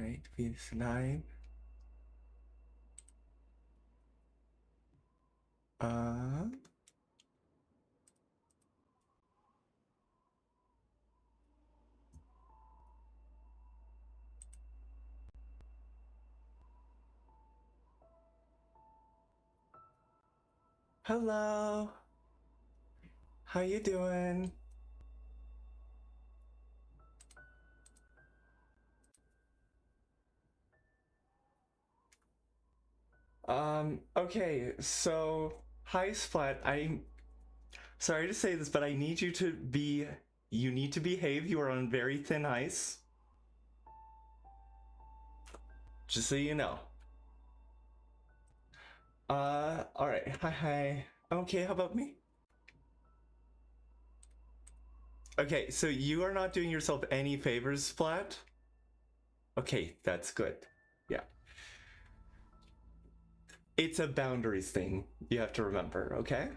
Alright, Venus 9. Hello. How you doing? Okay, so hi Splat. I'm sorry to say this, but you need to behave. You are on very thin ice. Just so you know. Alright. Hi. Okay, how about me? Okay, so you are not doing yourself any favors, Splat? Okay, that's good. Yeah. It's a boundaries thing, you have to remember, okay?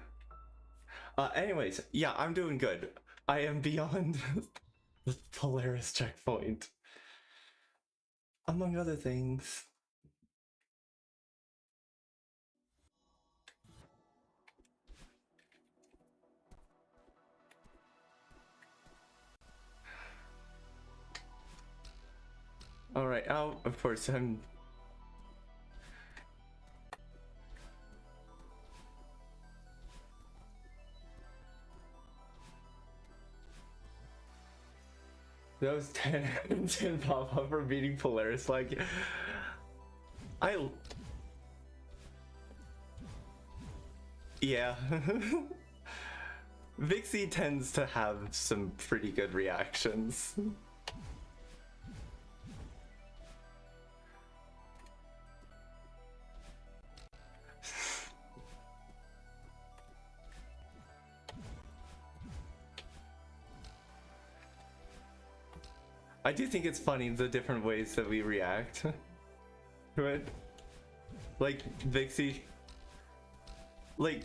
Anyways, yeah, I'm doing good. I am beyond the Polaris checkpoint. Among other things. Alright, oh, of course, I'm... That was 10, 10 pop-up for beating Polaris, like... Yeah. Vixie tends to have some pretty good reactions. I do think it's funny the different ways that we react to it. Like, Vixie... Like...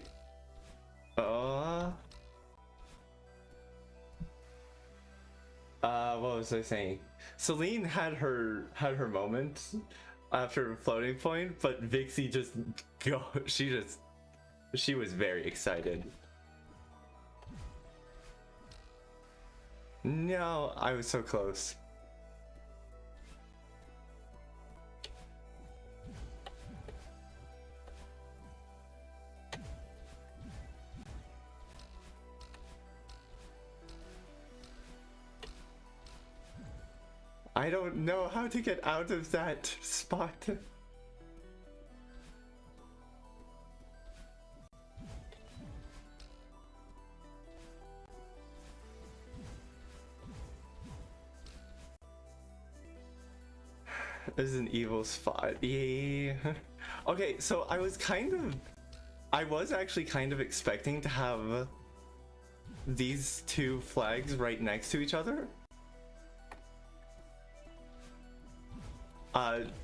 what was I saying? Celine had her moment after floating point, but Vixie just she was very excited. No, I was so close. I don't know how to get out of that spot. This is an evil spot. Yeah. Okay, so I was actually kind of expecting to have these two flags right next to each other.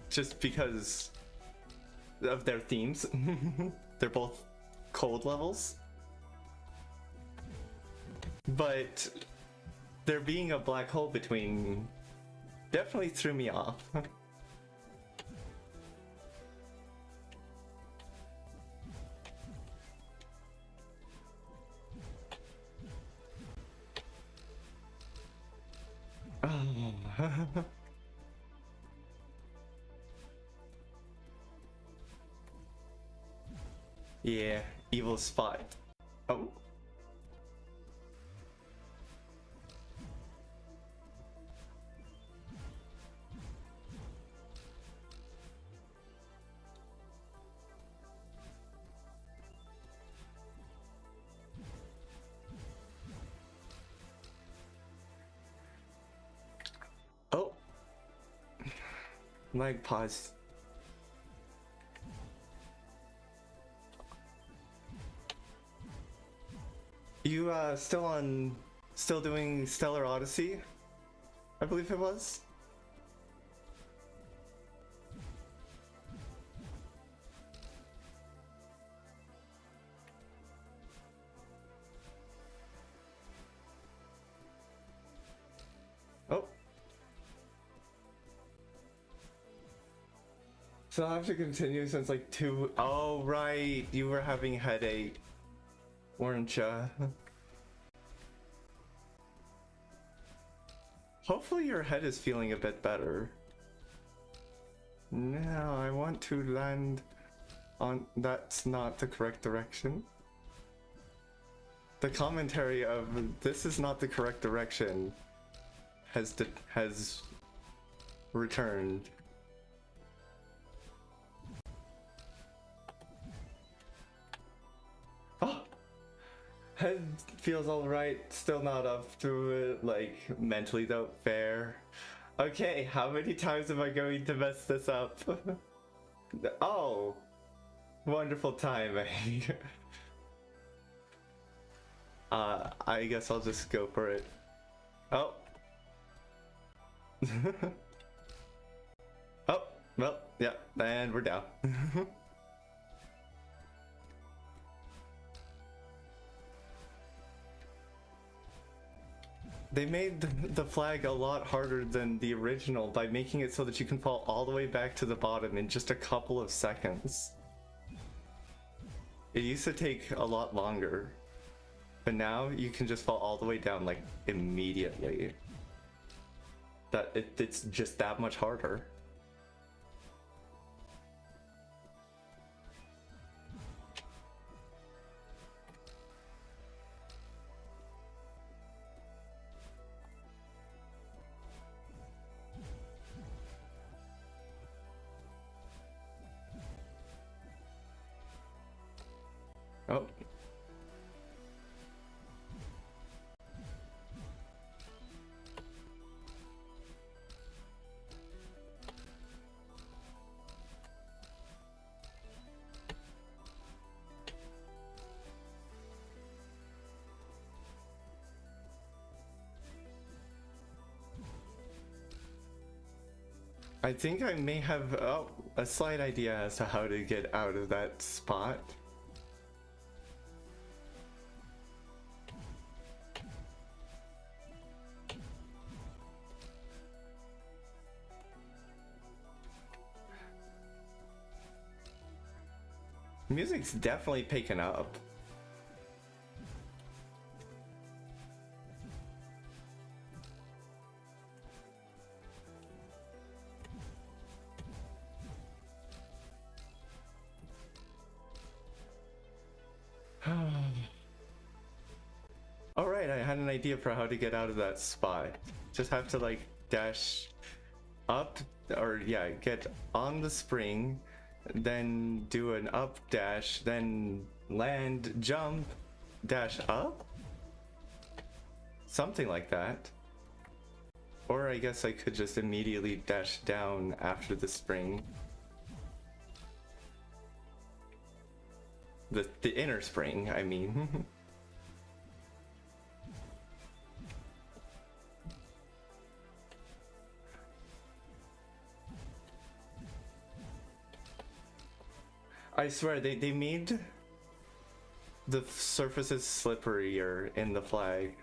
Just because of their themes. They're both cold levels. But there being a black hole between definitely threw me off. Oh. Yeah, evil spot. Oh. Oh. Lag pause. You still doing Stellar Odyssey? I believe it was. Oh. So I have to continue since like 2. Oh, right. You were having headache, weren't ya? Hopefully your head is feeling a bit better. Now I want to land on. That's not the correct direction. The commentary of this is not the correct direction has returned. Oh! Head feels alright, still not up to it, like, mentally though, fair. Okay, how many times am I going to mess this up? Oh! Wonderful timing. I guess I'll just go for it. Oh! Oh, well, yeah, and we're down. They made the flag a lot harder than the original by making it so that you can fall all the way back to the bottom in just a couple of seconds. It used to take a lot longer, but now you can just fall all the way down like immediately. It's just that much harder. Oh. I think I may have a slight idea as to how to get out of that spot. Music's definitely picking up. Alright, I had an idea for how to get out of that spot. Just have to like dash up, or yeah, get on the spring, then do an up dash, then land, jump, dash up? Something like that. Or I guess I could just immediately dash down after the spring. The inner spring, I mean. I swear, they made the surfaces slipperier in the flag.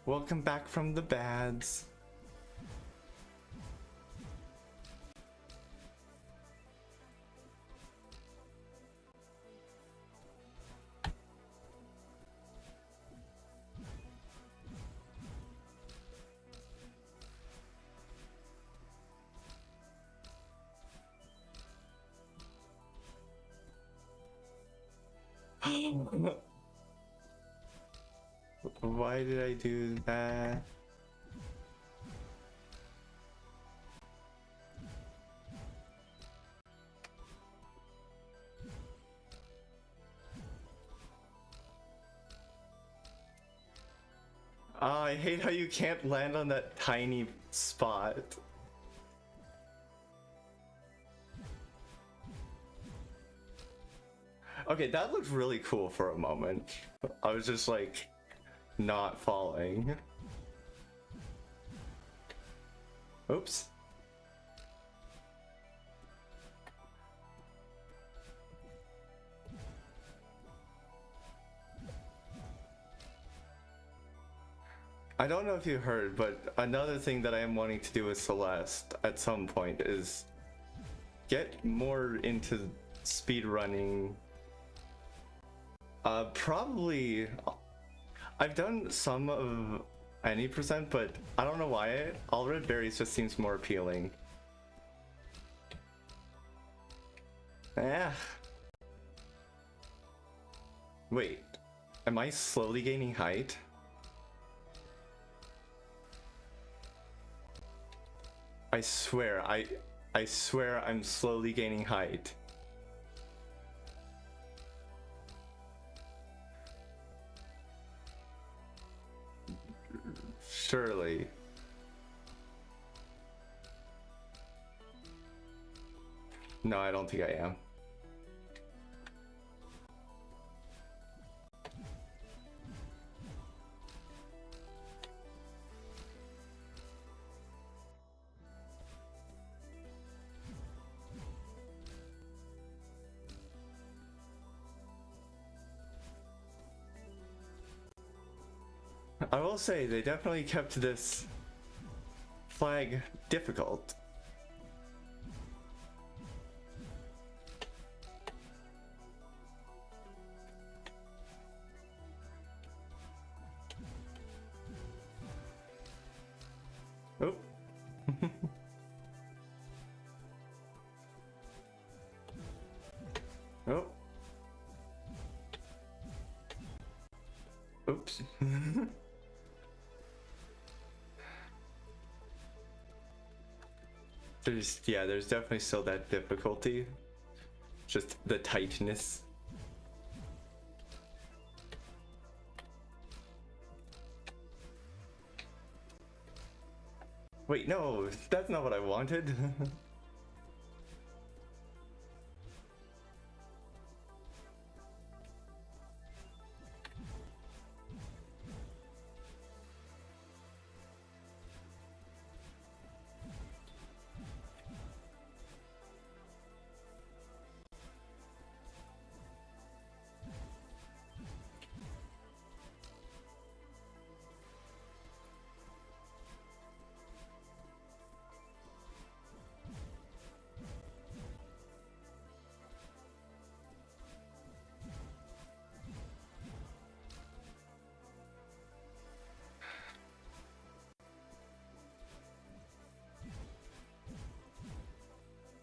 Welcome back from the bads. Why did I do that? Oh, I hate how you can't land on that tiny spot. Okay, that looked really cool for a moment. I was just like, not falling. Oops. I don't know if you heard, but another thing that I am wanting to do with Celeste at some point is get more into speed running. Probably I've done some of any percent, but I don't know why All Red Berries just seems more appealing. Wait, am I slowly gaining height? I swear I'm slowly gaining height. Surely. No, I don't think I am. I will say, they definitely kept this flag difficult. Oh. Oh. Oops. There's definitely still that difficulty. Just the tightness. Wait, no, that's not what I wanted.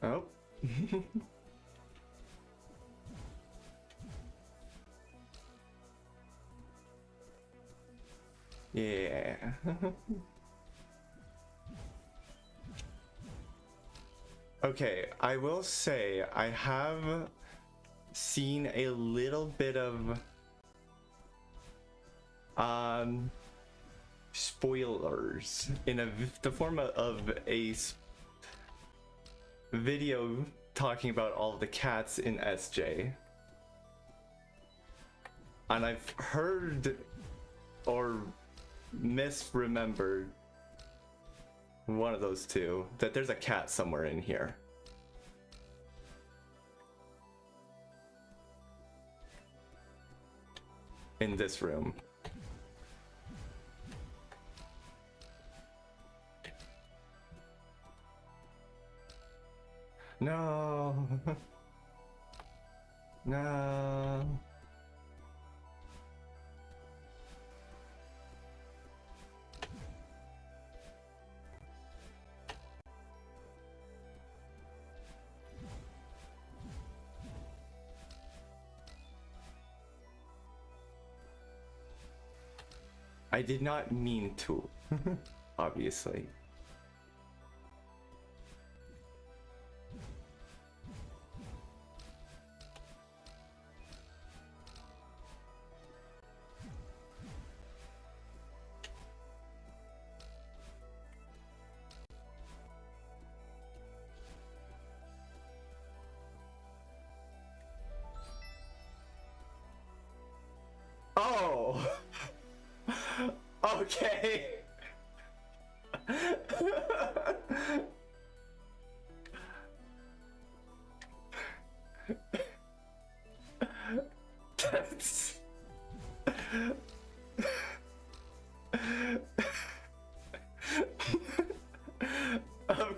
Oh. Yeah. Okay, I will say I have seen a little bit of spoilers in the form of a video talking about all the cats in SJ. And I've heard or misremembered one of those two, that there's a cat somewhere in here. In this room. No. No. I did not mean to, obviously. Oh! Okay. That's...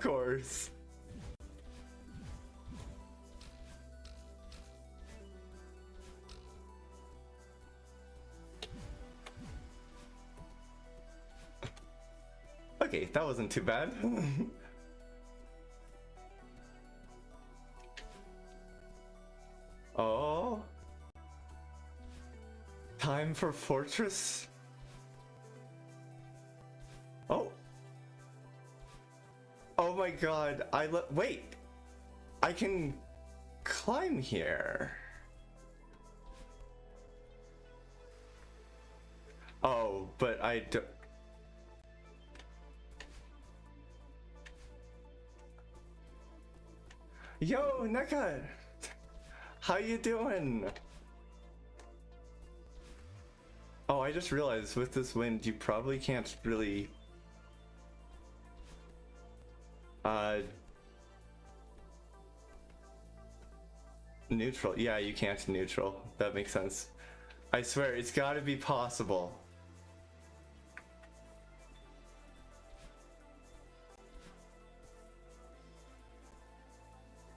Of course. Okay, that wasn't too bad. Oh. Time for fortress? Oh. Oh my god, wait! I can climb here. Oh, but I don't... Yo, Neka! How you doing? Oh, I just realized with this wind, you probably can't really... Neutral. Yeah, you can't neutral. That makes sense. I swear, it's gotta be possible.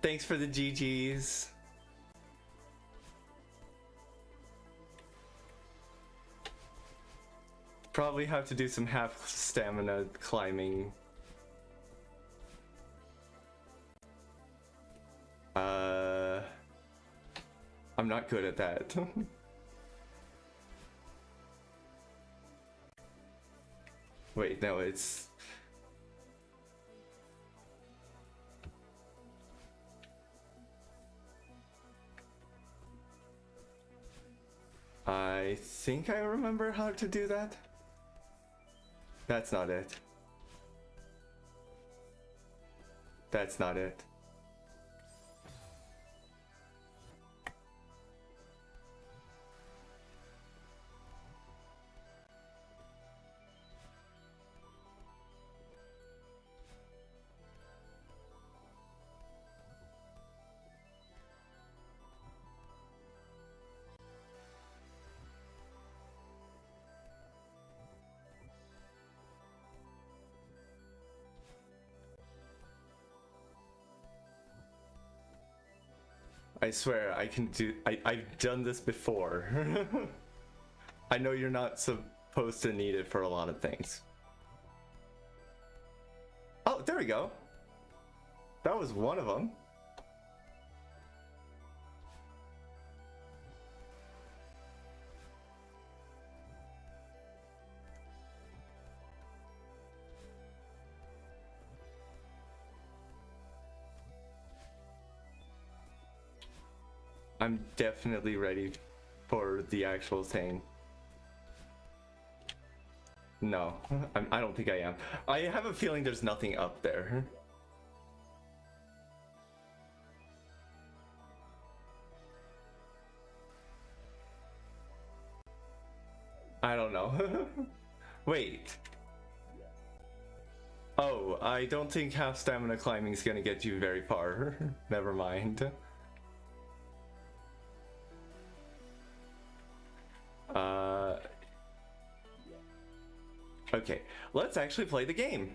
Thanks for the GGs. Probably have to do some half stamina climbing. I'm not good at that. Wait, no, it's... I think I remember how to do that. That's not it. That's not it. I swear, I can do... I've done this before. I know you're not supposed to need it for a lot of things. Oh, there we go. That was one of them. I'm definitely ready for the actual thing. No, I don't think I am. I have a feeling there's nothing up there. I don't know. Wait. Oh, I don't think half stamina climbing is gonna get you very far. Never mind. Okay, let's actually play the game.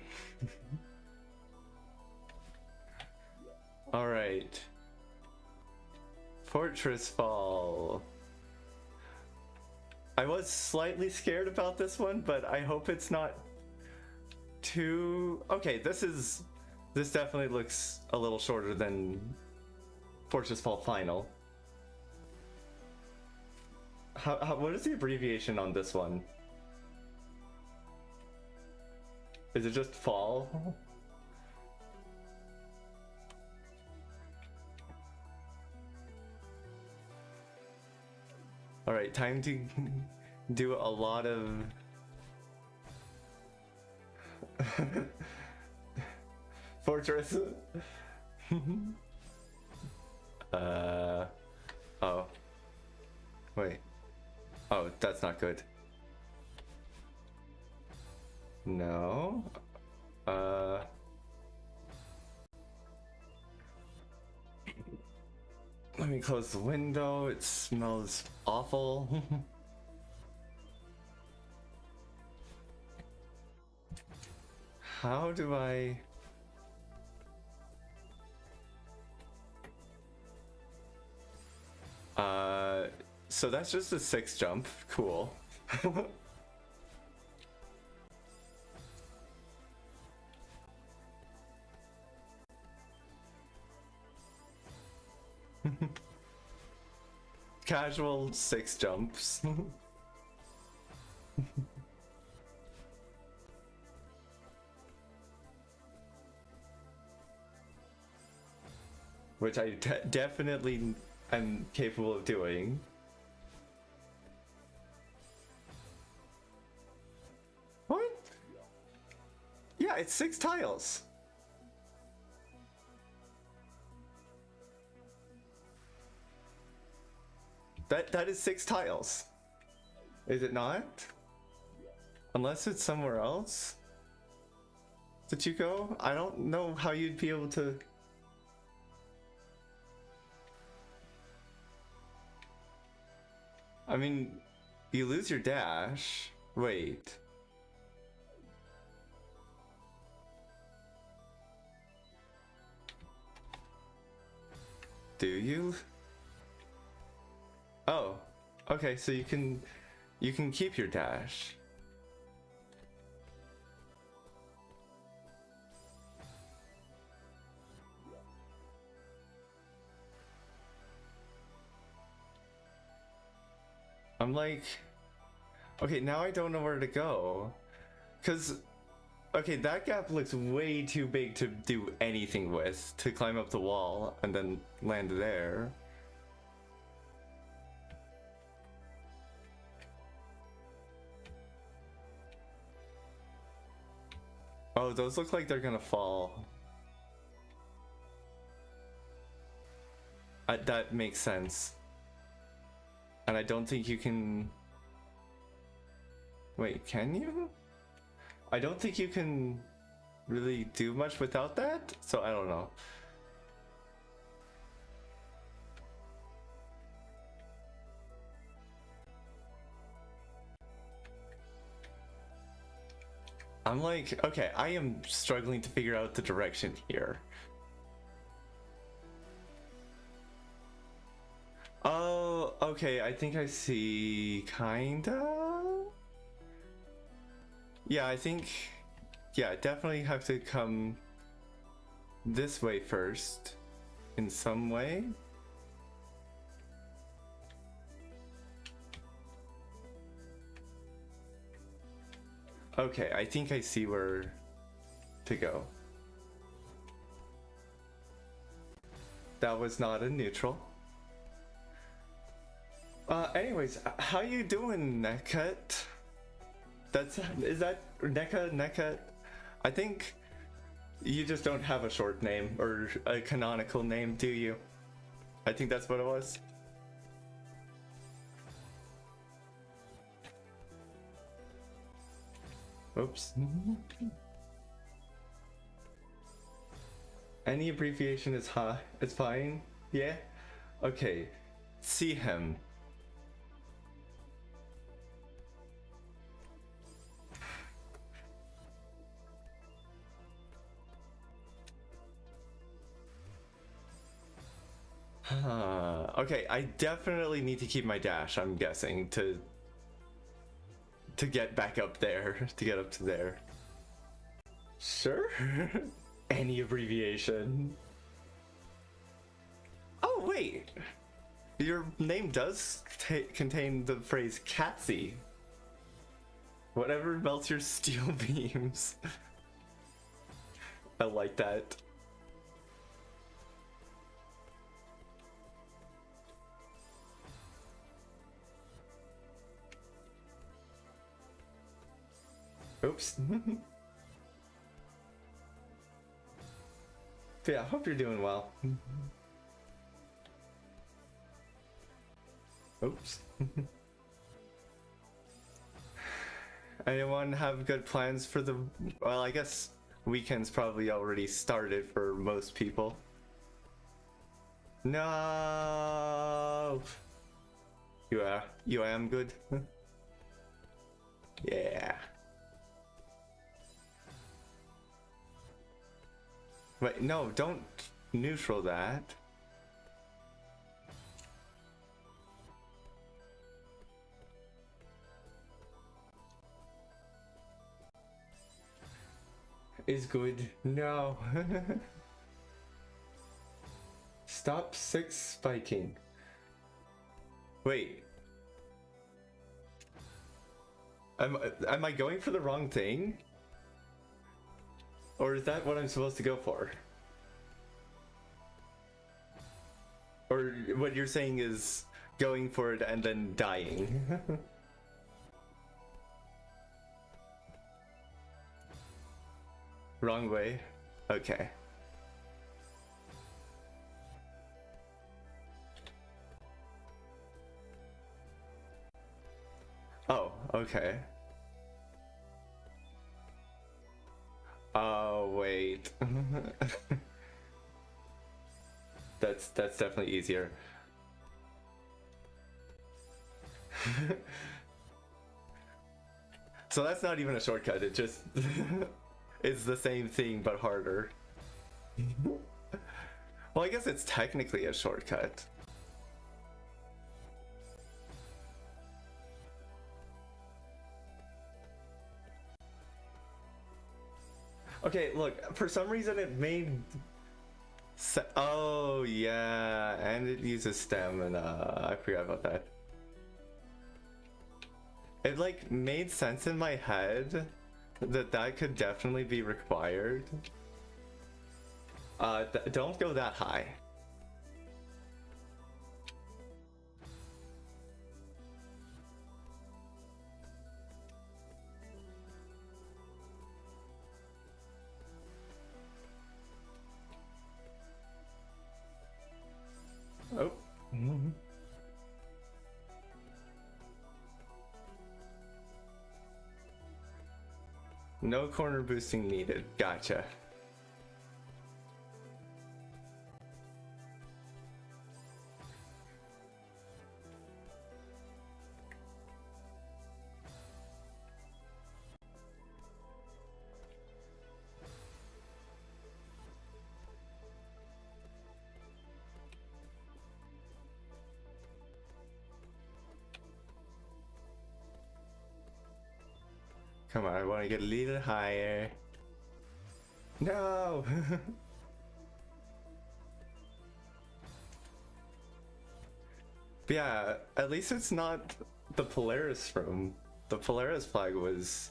All right. Fortress Fall. I was slightly scared about this one, but I hope it's not too... Okay, this definitely looks a little shorter than Fortress Fall Final. What is the abbreviation on this one? Is it just Fall? All right, time to do a lot of fortress. Oh. Wait. Oh, that's not good. No. Let me close the window. It smells awful. How do I... So that's just a 6 jump. Cool. Casual 6 jumps. Which I definitely am capable of doing. What? Yeah, it's 6 tiles. That is 6 tiles. Is it not? Unless it's somewhere else that you go? I don't know how you'd be able to... I mean, you lose your dash. Wait. Do you? Oh, okay, so you can keep your dash. I'm like, okay, now I don't know where to go. 'Cause, okay, that gap looks way too big to do anything with, to climb up the wall and then land there. Oh, those look like they're gonna fall. That makes sense. And I don't think you can... Wait, can you? I don't think you can really do much without that, so I don't know. I'm like, okay, I am struggling to figure out the direction here. Oh, okay, I think I see, kinda? Yeah, I think, yeah, definitely have to come this way first, in some way. Okay, I think I see where to go. That was not a neutral. Anyways, how you doing, Nekat? Is that Nekat? I think you just don't have a short name or a canonical name, do you? I think that's what it was. Oops. Any abbreviation is it's fine. Yeah? Okay. See him. Okay, I definitely need to keep my dash, I'm guessing, to get back up there, to get up to there. Sure. Any abbreviation. Oh, wait. Your name does contain the phrase Catsy. Whatever melts your steel beams. I like that. Oops. But yeah, I hope you're doing well. Oops. Anyone have good plans for the... Well, I guess weekend's probably already started for most people. No. You am good? Yeah. Wait, no, don't neutral that. is good. No. Stop 6 spiking. Wait. Am I going for the wrong thing? Or is that what I'm supposed to go for? Or what you're saying is going for it and then dying? Wrong way? Okay. Oh, okay. Oh, wait. That's definitely easier. So that's not even a shortcut, it just it's the same thing but harder. Well, I guess it's technically a shortcut. Okay, look, for some reason it made oh yeah, and it uses stamina. I forgot about that. It like made sense in my head that that could definitely be required. Don't go that high. Oh. No corner boosting needed. Gotcha. Come on, I want to get a little higher. No! But yeah, at least it's not the Polaris room. The Polaris flag was...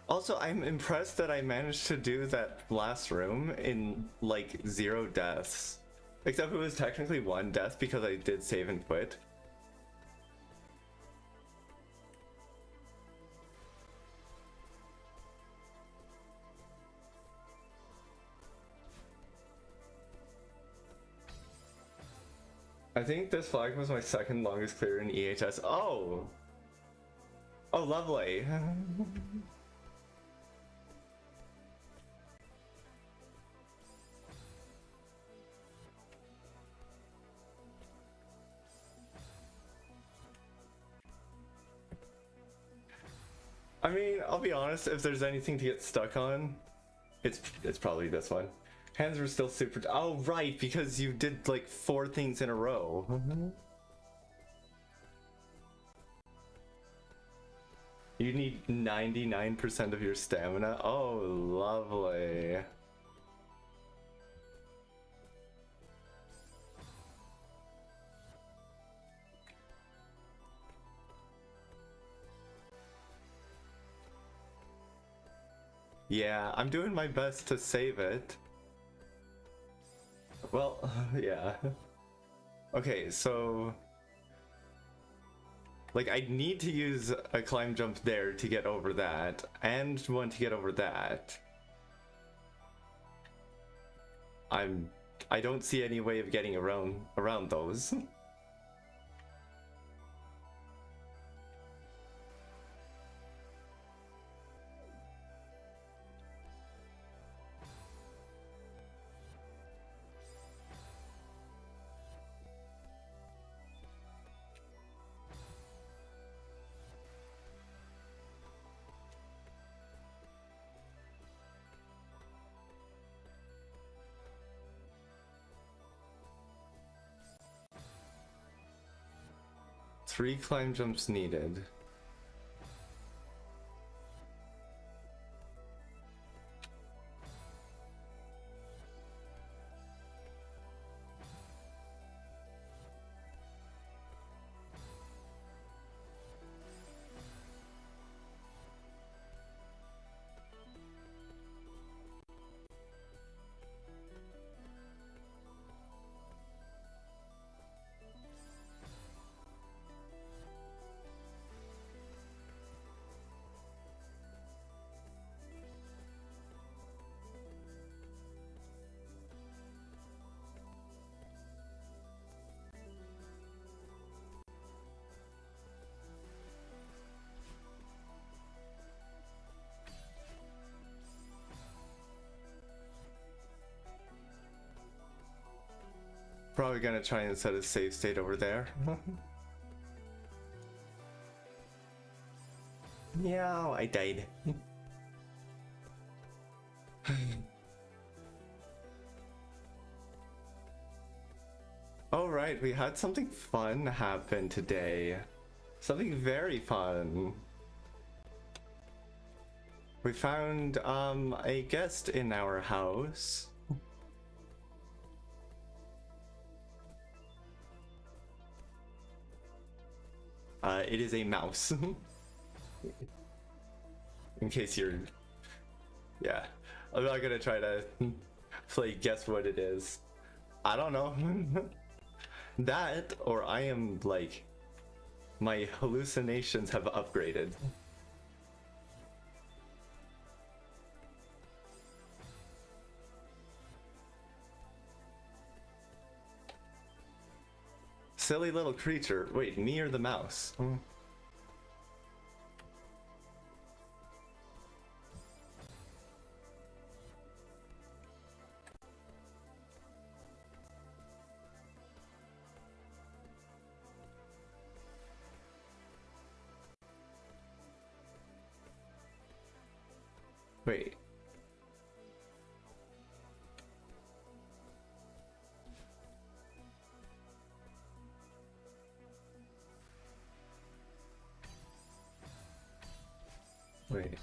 Also, I'm impressed that I managed to do that last room in like 0 deaths. Except it was technically 1 death because I did save and quit. I think this flag was my 2nd longest clear in EHS. Oh! Oh, lovely. I mean, I'll be honest, if there's anything to get stuck on, it's probably this one. Hands were still super... Oh, right, because you did like 4 things in a row. You need 99% of your stamina? Oh, lovely. Yeah, I'm doing my best to save it. Well, yeah. Okay, so... Like, I need to use a climb jump there to get over that, and one to get over that. I don't see any way of getting around those. Three climb jumps needed. Probably gonna try and set a save state over there. Meow, I died. Alright, we had something fun happen today. Something very fun. We found a guest in our house. It is a mouse. In case you're... Yeah. I'm not gonna try to play guess what it is. I don't know. That, or I am like... My hallucinations have upgraded. Silly little creature. Wait, me or the mouse? Wait. Wait.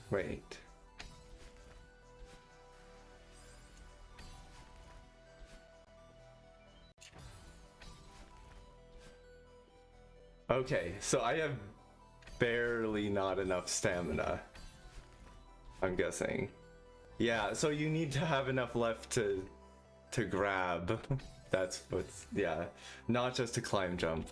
Wait. Okay, so I have barely not enough stamina. I'm guessing. Yeah, so you need to have enough left to grab. That's what's, yeah, not just to climb jump.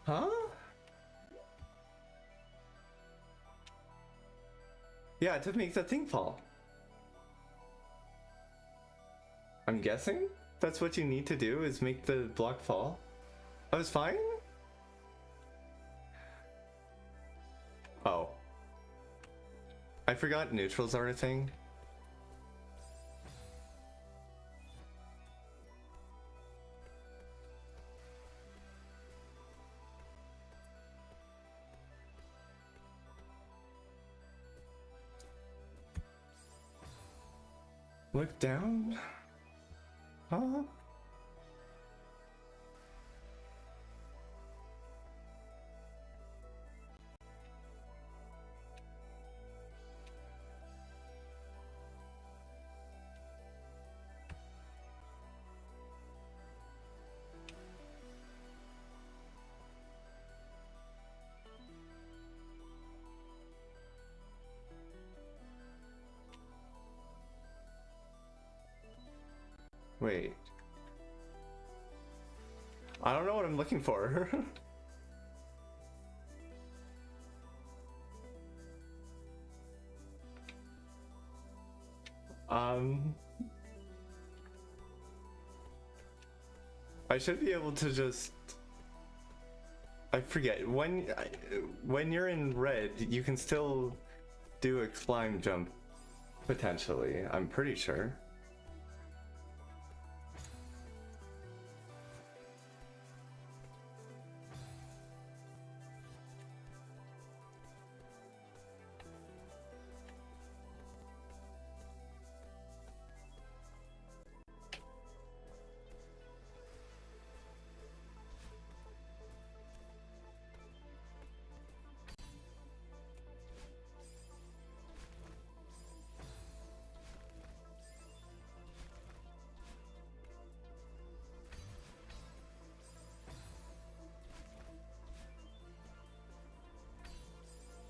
Huh? Yeah, to make the thing fall. I'm guessing that's what you need to do, is make the block fall. I was fine? Oh. I forgot neutrals are a thing. Look down? Huh? Wait. I don't know what I'm looking for. I should be able to just... I forget. When you're in red, you can still do a climb jump, potentially. I'm pretty sure.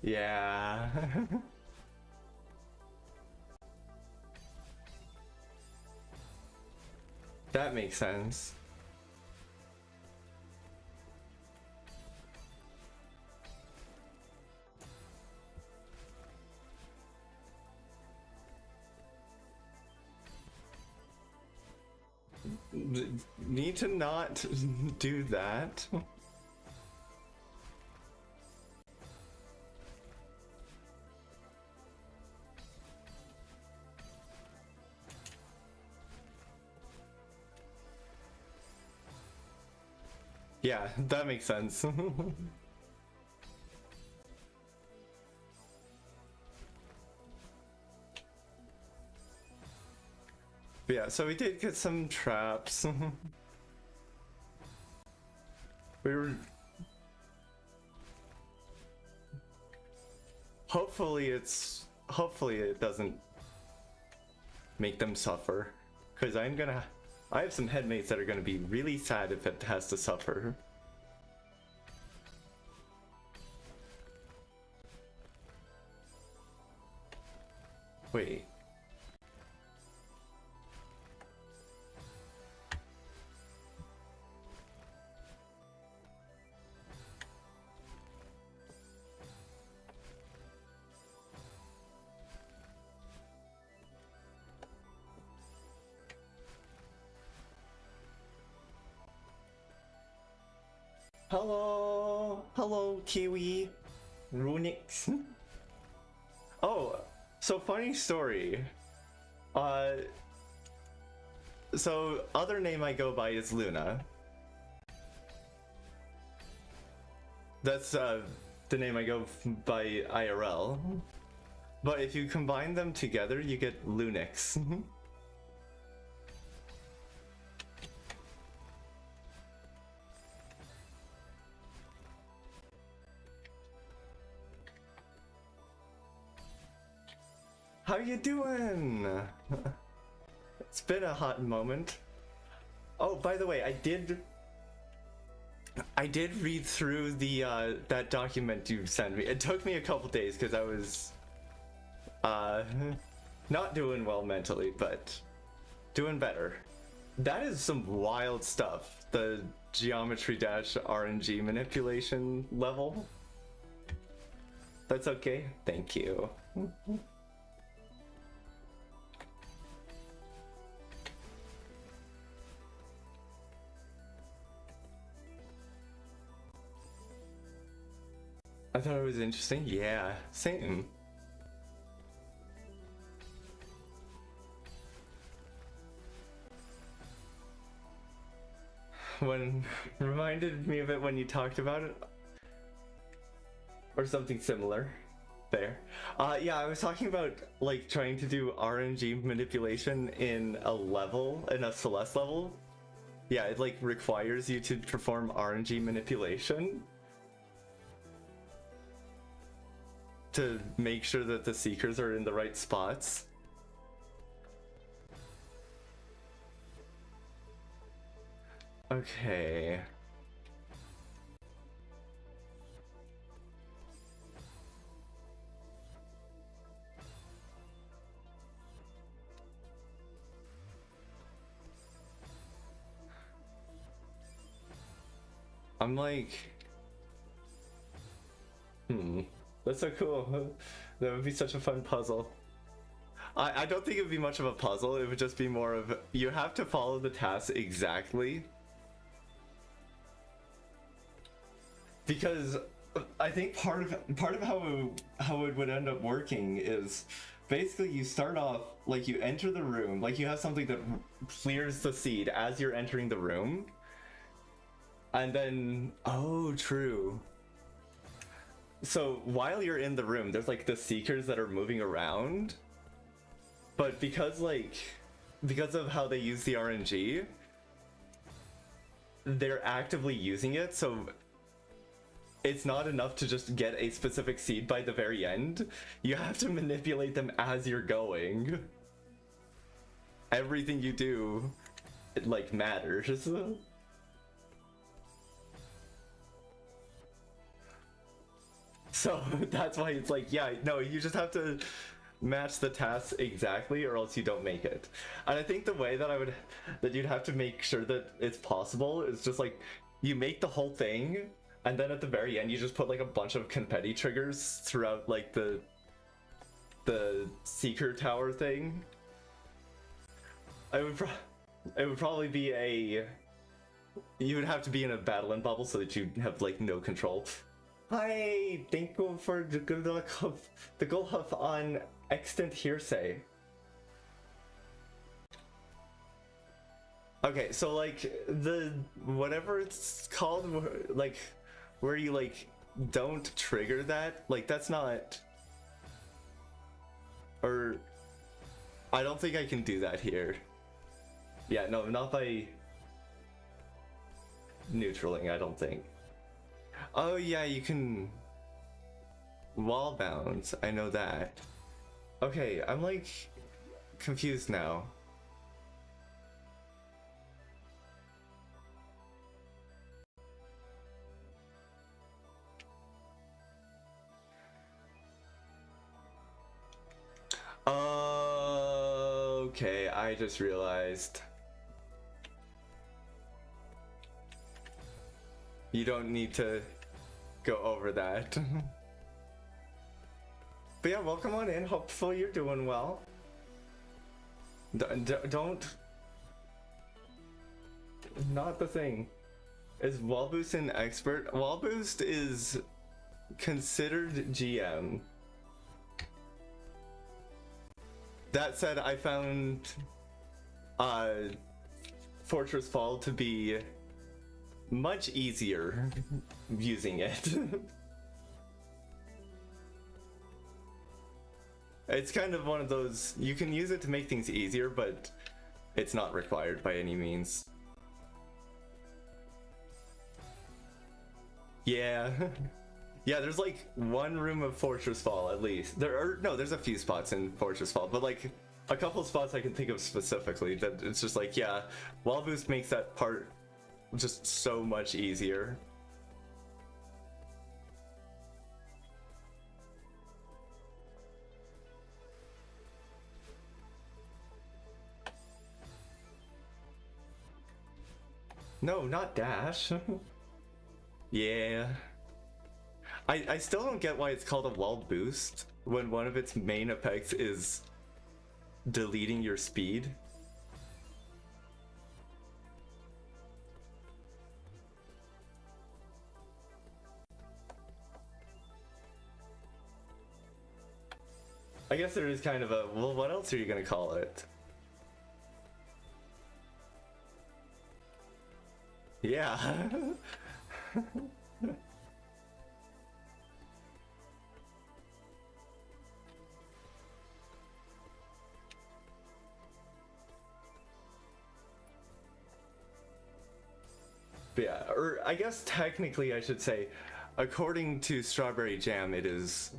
Yeah. That makes sense. need to not do that. Yeah, that makes sense. Yeah, so we did get some traps. We were... Hopefully it doesn't make them suffer. Because I have some headmates that are gonna be really sad if it has to suffer. Wait. Hello, Kiwi, Rubix. Oh, so funny story. So other name I go by is Luna. That's the name I go by IRL. But if you combine them together, you get Lunix. How you doing? It's been a hot moment. Oh, by the way, I did read through the that document you sent me. It took me a couple days because I was not doing well mentally, but doing better. That is some wild stuff. The geometry dash RNG manipulation level. That's okay. Thank you. I thought it was interesting. Yeah, same. When reminded me of it when you talked about it, or something similar. There. Yeah, I was talking about like trying to do RNG manipulation in a level, in a Celeste level. Yeah, it like requires you to perform RNG manipulation to make sure that the seekers are in the right spots. Okay. I'm like, that's so cool. That would be such a fun puzzle. I don't think it would be much of a puzzle. It would just be more of, you have to follow the task exactly. Because I think part of how it would end up working is basically you start off, like you enter the room, like you have something that clears the seed as you're entering the room. And then, oh, true. So while you're in the room, there's like the seekers that are moving around. But because of how they use the RNG, they're actively using it, so it's not enough to just get a specific seed by the very end. You have to manipulate them as you're going. Everything you do, it like matters. So that's why it's like, yeah, no, you just have to match the tasks exactly or else you don't make it. And I think the way that you'd have to make sure that it's possible is just like, you make the whole thing, and then at the very end you just put like a bunch of confetti triggers throughout like the seeker tower thing. It would probably be a... You would have to be in a battling bubble so that you have, like, no control. Hi! Thank you for the good luck of the goal of on extant hearsay. Okay, so, like, the... whatever it's called, like, where you, like, don't trigger that, like, that's not... Or... I don't think I can do that here. Yeah, no, not by... neutraling, I don't think. Oh yeah, you can... wall bounce, I know that. Okay, I'm like... confused now. Okay, I just realized. You don't need to go over that. But yeah, welcome on in. Hopefully you're doing well. Don't... Not the thing. Is Wall Boost an expert? Wall Boost is considered GM. That said, I found Fortress Fall to be much easier using it. It's kind of one of those, you can use it to make things easier, but it's not required by any means. Yeah. Yeah, there's like one room of Fortress Fall at least. There's a few spots in Fortress Fall, but like a couple spots I can think of specifically that it's just like, yeah, Wall Boost makes that part just so much easier. No, not dash. Yeah. I still don't get why it's called a wall boost when one of its main effects is deleting your speed. I guess there is kind of a, well, what else are you gonna call it? Yeah. But yeah, or I guess technically I should say, according to Strawberry Jam, it is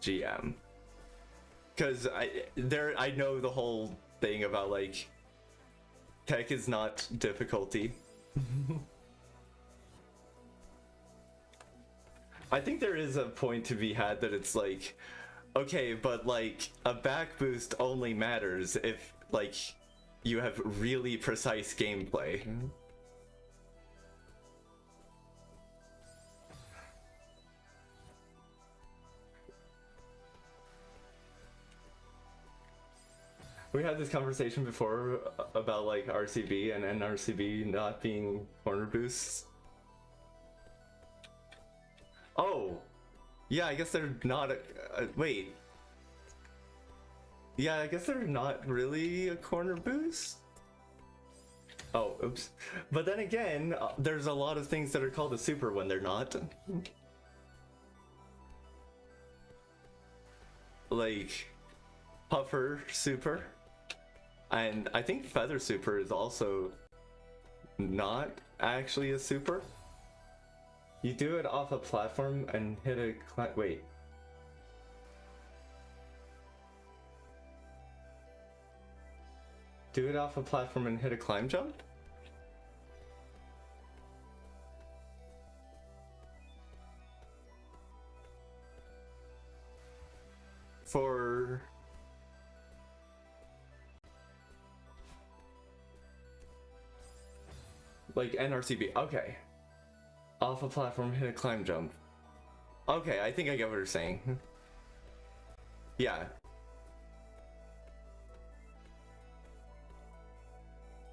GM. Because I know the whole thing about like, tech is not difficulty. I think there is a point to be had that it's like, okay, but like a back boost only matters if like you have really precise gameplay. We had this conversation before about like RCB and NRCB not being corner boosts. Oh, yeah, I guess they're not wait. Yeah, I guess they're not really a corner boost. Oh, oops. But then again, there's a lot of things that are called a super when they're not. Like Puffer Super. And I think Feather Super is also not actually a super. You do it off a platform and hit a wait. Do it off a platform and hit a climb jump? For... like NRCB, okay. Off a platform, hit a climb jump. Okay, I think I get what you're saying. Yeah.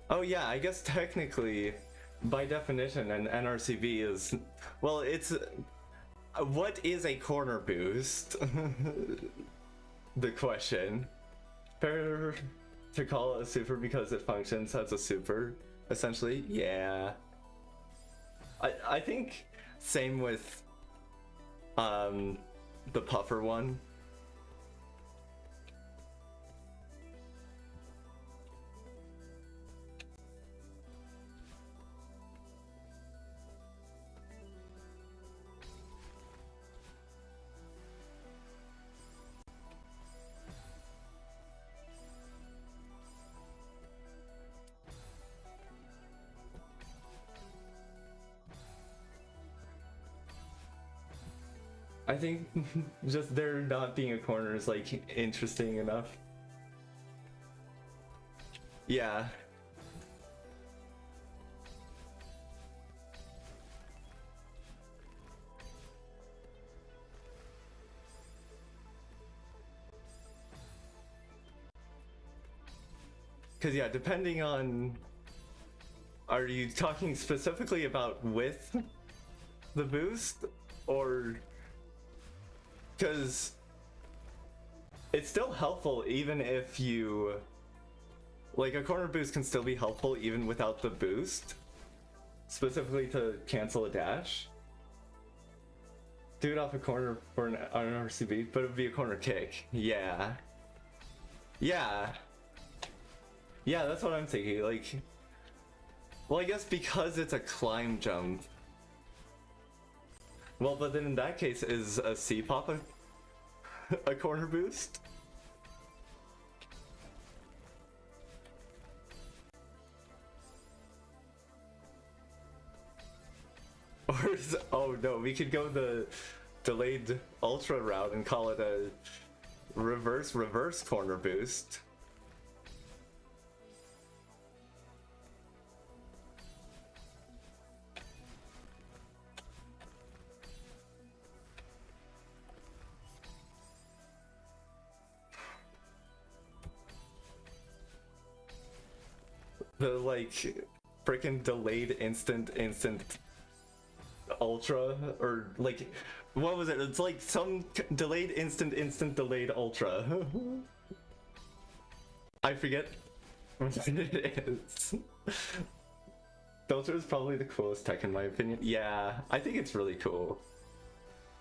Oh yeah, I guess technically, by definition, an NRCB is, well, it's, what is a corner boost? The question. Fair to call it a super because it functions as a super, essentially? Yeah. I think same with the puffer one. I think just there not being a corner is like interesting enough. Yeah. Because yeah, depending on, are you talking specifically about with the boost, or because it's still helpful even if you, like, a corner boost can still be helpful even without the boost, specifically to cancel a dash. Do it off a corner for an RCB, but it would be a corner kick. Yeah. Yeah. Yeah, that's what I'm thinking. Like, well, I guess because it's a climb jump. Well, but then in that case, is a C-pop a corner boost? Or is, oh no, we could go the delayed ultra route and call it a reverse corner boost. The like freaking delayed instant ultra, or like, what was it? It's like some delayed instant delayed ultra. I forget what it is. Ultra is probably the coolest tech in my opinion. Yeah, I think it's really cool.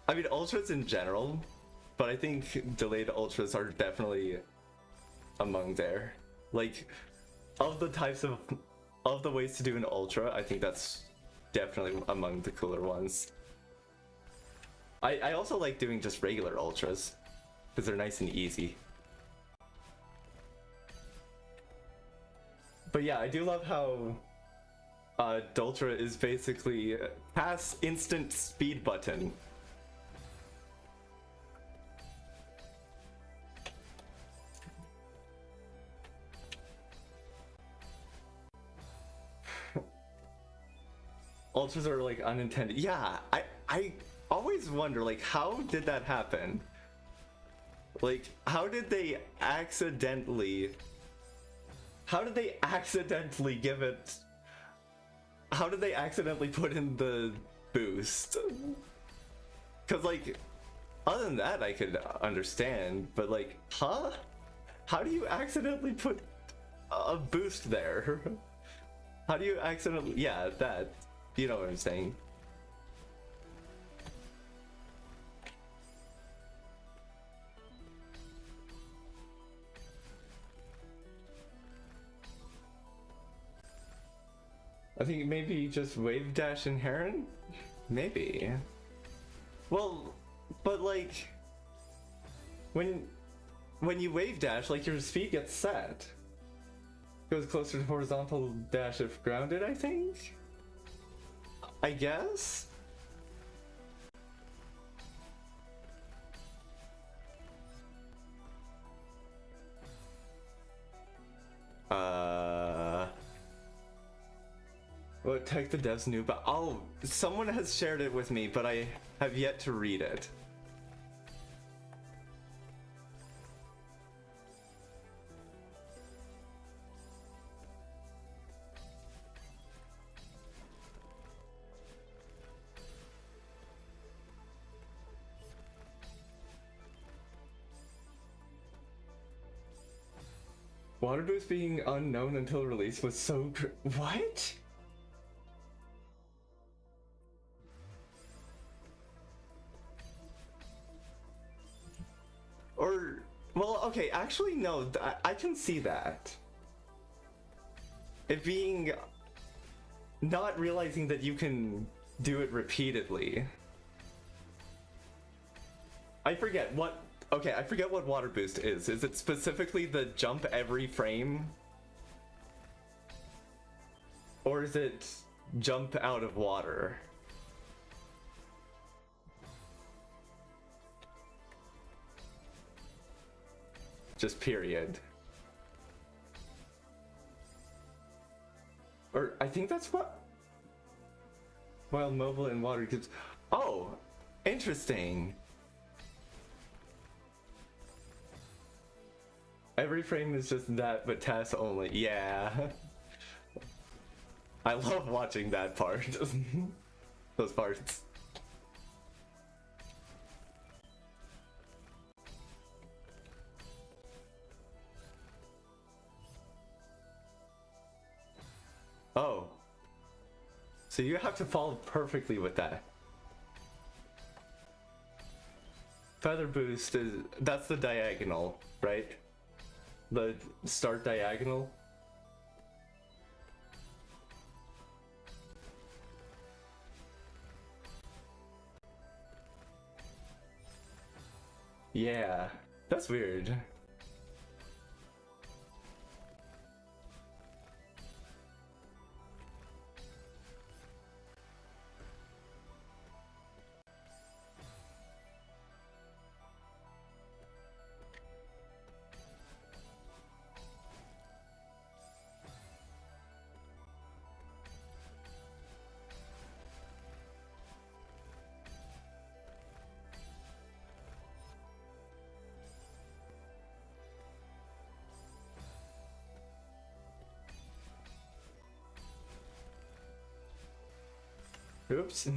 I mean, ultras in general, but I think delayed ultras are definitely among there. Like, of the types of the ways to do an ultra, I think that's definitely among the cooler ones. I also like doing just regular ultras because they're nice and easy. But yeah, I do love how Dultra is basically pass instant speed button. Ultras are like unintended. Yeah, I always wonder, like, how did that happen? Like, how did they accidentally give it, how did they accidentally put in the boost? Because, like, other than that I could understand, but like, huh? How do you accidentally put a boost there? How do you accidentally, yeah, that, you know what I'm saying. I think maybe just wave dash in Heron? Maybe. Well, but like, when you wave dash, like, your speed gets set. Goes closer to horizontal dash if grounded, I think? I guess? What tech the devs knew about? Oh, someone has shared it with me, but I have yet to read it. Water boost being unknown until release was so what? Or, well, okay, actually, no, I can see that. It being not realizing that you can do it repeatedly. I forget what, okay, I forget what water boost is. Is it specifically the jump every frame? Or is it jump out of water? Just period. Or I think that's what. While mobile in water gives. Oh, interesting. Every frame is just that, but TAS only. Yeah. I love watching that part. Those parts. Oh. So you have to fall perfectly with that. Feather boost is, that's the diagonal, right? The start diagonal. Yeah, that's weird. Oops.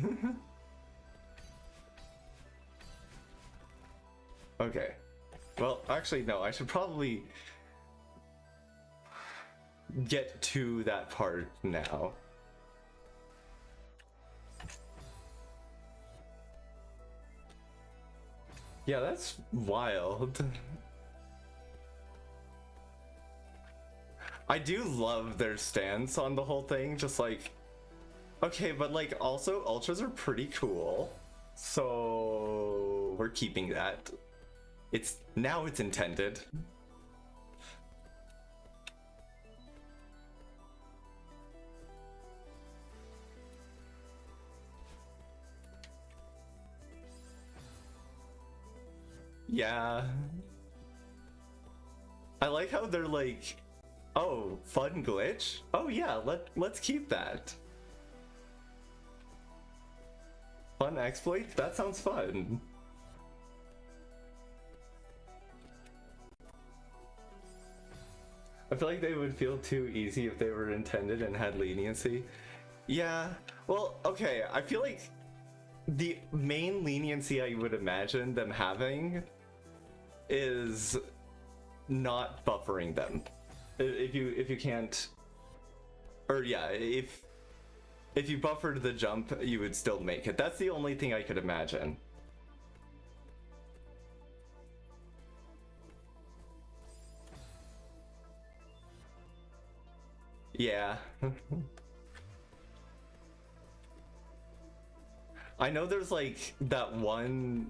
Okay. Well, actually, no, I should probably get to that part now. Yeah, that's wild. I do love their stance on the whole thing, just like, okay, but like also ultras are pretty cool. So we're keeping that. It's now it's intended. Yeah. I like how they're like, oh, fun glitch? Oh yeah, let's keep that. Fun exploit? That sounds fun. I feel like they would feel too easy if they were intended and had leniency. Yeah, well, okay, I feel like the main leniency I would imagine them having is not buffering them. If you can't, or yeah, if you buffered the jump, you would still make it. That's the only thing I could imagine. Yeah. I know there's like that one,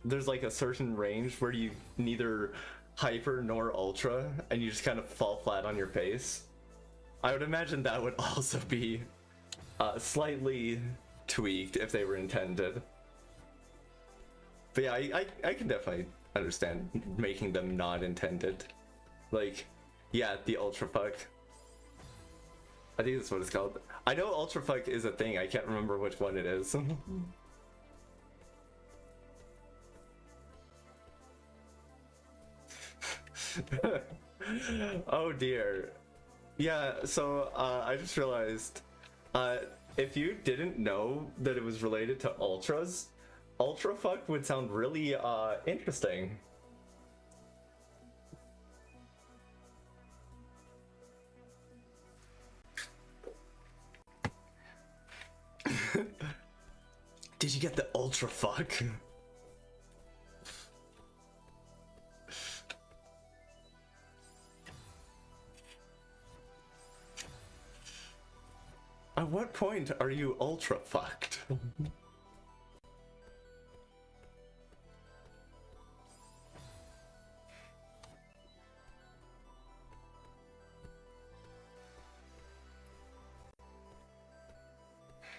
there's like a certain range where you neither hyper nor ultra and you just kind of fall flat on your face. I would imagine that would also be slightly tweaked if they were intended. But yeah, I can definitely understand making them not intended. Like, yeah, the ultra fuck. I think that's what it's called. I know ultra fuck is a thing, I can't remember which one it is. Oh dear. Yeah, so I just realized, if you didn't know that it was related to ultras, ultra fuck would sound really interesting. Did you get the ultra fuck? At what point are you ultra fucked?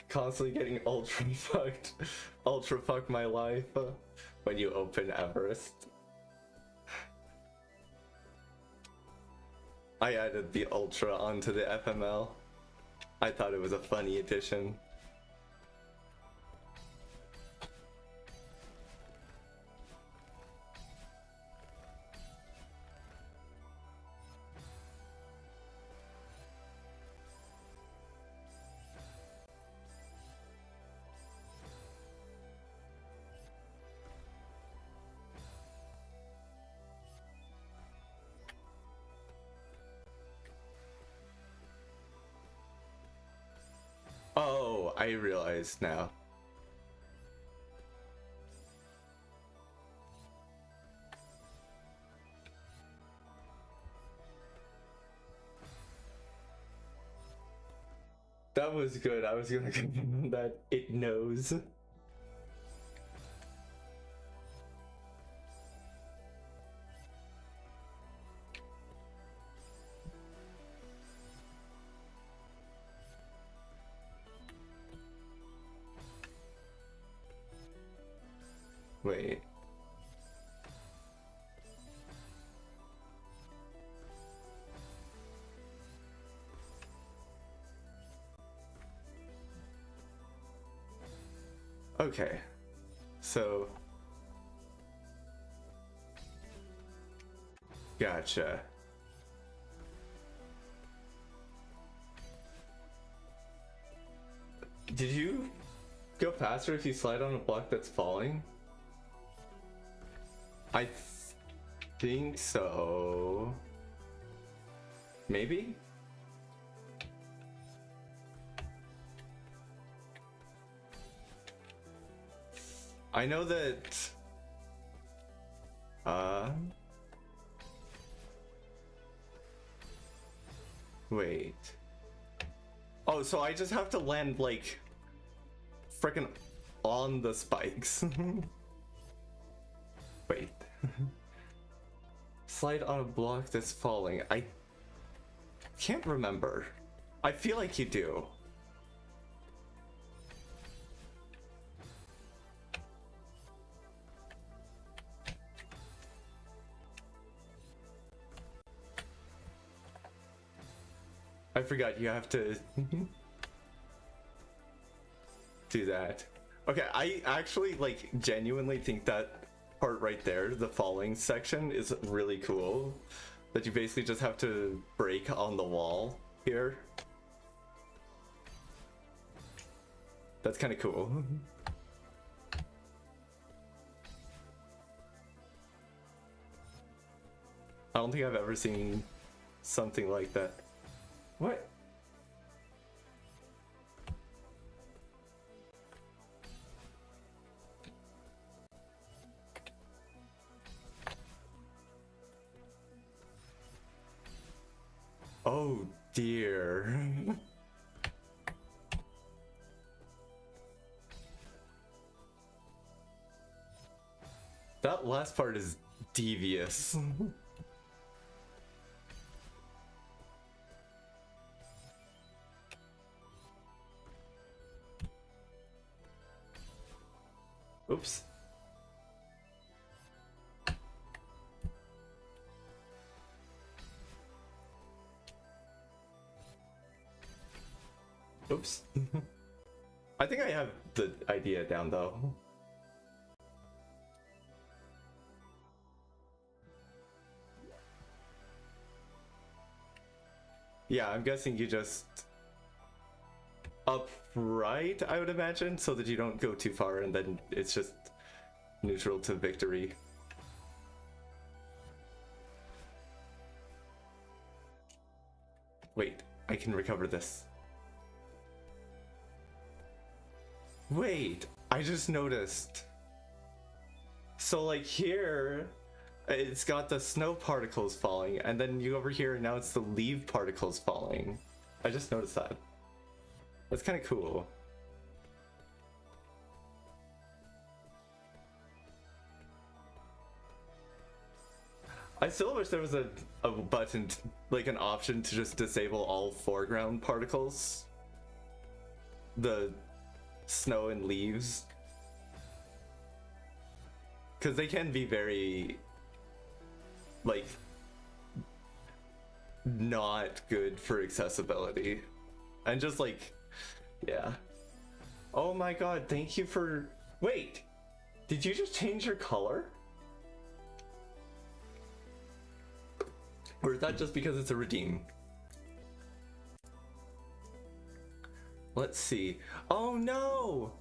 Constantly getting ultra fucked. Ultra fuck my life when you open Everest. I added the ultra onto the FML. I thought it was a funny addition. Oh, I realize now. That was good. I was gonna confirm that it knows. Wait. Okay. So. Gotcha. Did you go faster if you slide on a block that's falling? I think so. Maybe? I know that... Wait. Oh, so I just have to land, like, frickin' on the spikes. Wait. Slide on a block that's falling. I can't remember. I feel like you do. I forgot you have to do that. Okay, I actually, like, genuinely think that part right there, the falling section, is really cool. That you basically just have to break on the wall here. That's kind of cool. I don't think I've ever seen something like that. What? Oh dear. That last part is devious. Oops. Oops. I think I have the idea down though. Yeah, I'm guessing you just upright, I would imagine, so that you don't go too far and then it's just neutral to victory. Wait, I can recover this. Wait, I just noticed. So like here, it's got the snow particles falling, and then you over here, now it's the leaf particles falling. I just noticed that. That's kind of cool. I still wish there was a button, like an option to just disable all foreground particles. The snow and leaves. Because they can be very, like, not good for accessibility. And just like, yeah. Oh my god, thank you for... Wait! Did you just change your color? Or is that just because it's a redeem? Let's see. Oh no!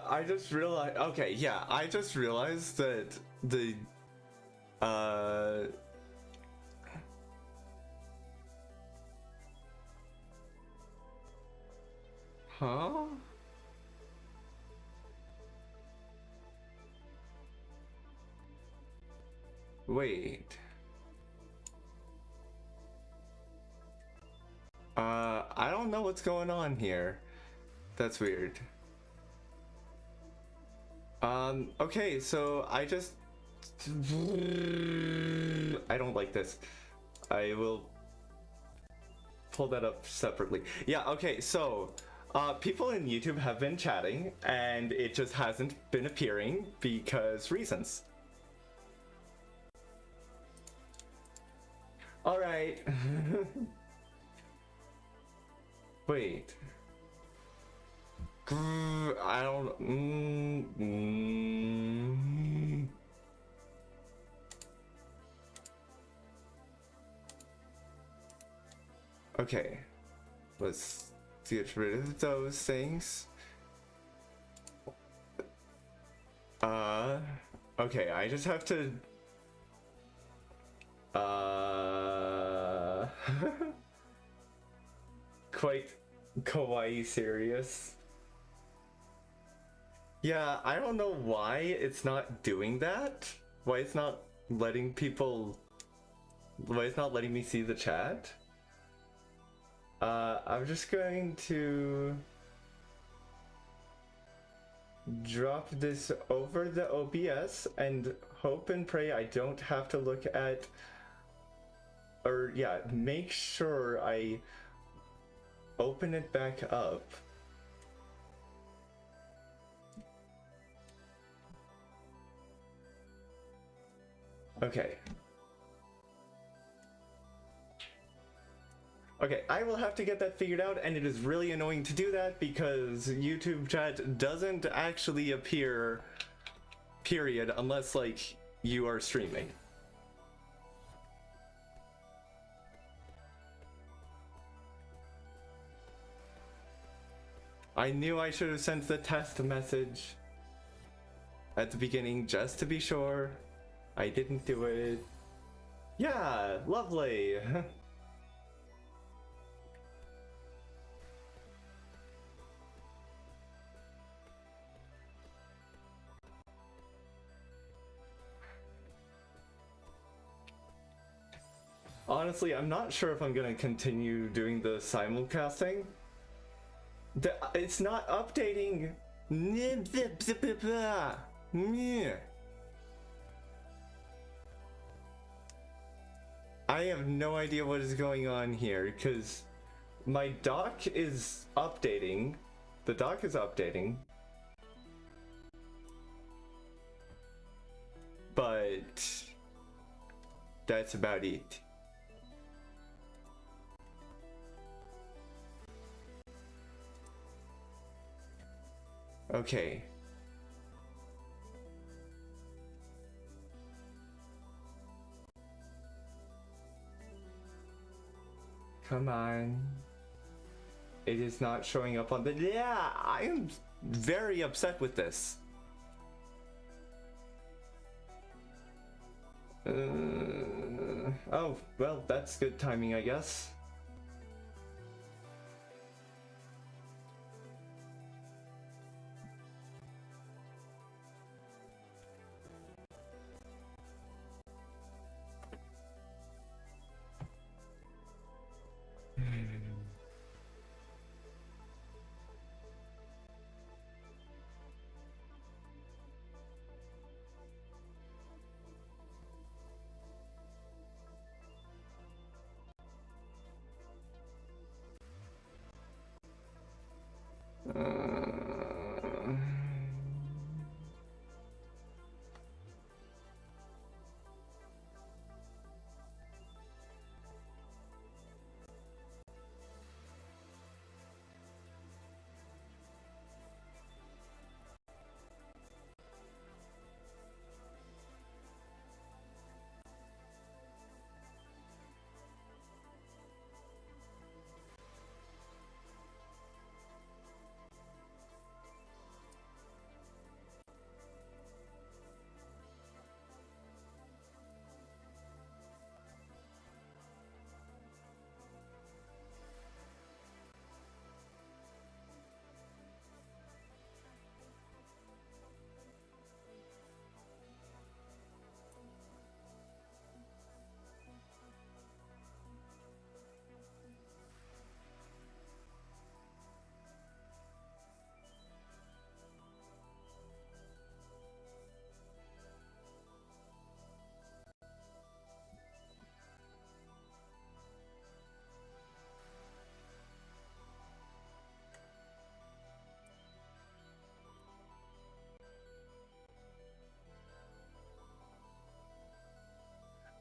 I just realized, okay, yeah, I just realized that the, huh? Wait. I don't know what's going on here. That's weird. Okay, so I don't like this. I will pull that up separately. Yeah, okay, so, people in YouTube have been chatting, and it just hasn't been appearing because reasons. Alright. Wait. I don't... Okay. Let's get rid of those things. Okay, I just have to... quite kawaii serious. Yeah, I don't know why it's not doing that. Why it's not letting people... Why it's not letting me see the chat. I'm just going to... drop this over the OBS and hope and pray I don't have to look at... Or, yeah, make sure I open it back up. Okay. Okay, I will have to get that figured out, and it is really annoying to do that because YouTube chat doesn't actually appear, period, unless, like, you are streaming. I knew I should have sent the test message at the beginning just to be sure. I didn't do it. Yeah, lovely. Honestly, I'm not sure if I'm gonna continue doing the simulcasting. It's not updating. I have no idea what is going on here because my dock is updating. The dock is updating. But that's about it. Okay. Come on. It is not showing up on the... Yeah, I am very upset with this. Oh, well, that's good timing, I guess.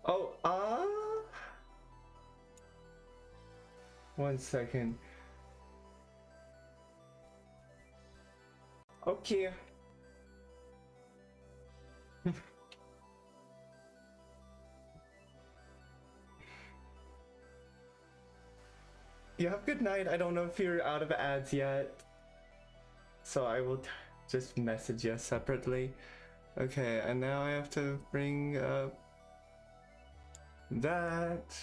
Oh, 1 second. Okay. You have good night. I don't know if you're out of ads yet, so I will just message you separately. Okay, and now I have to bring up that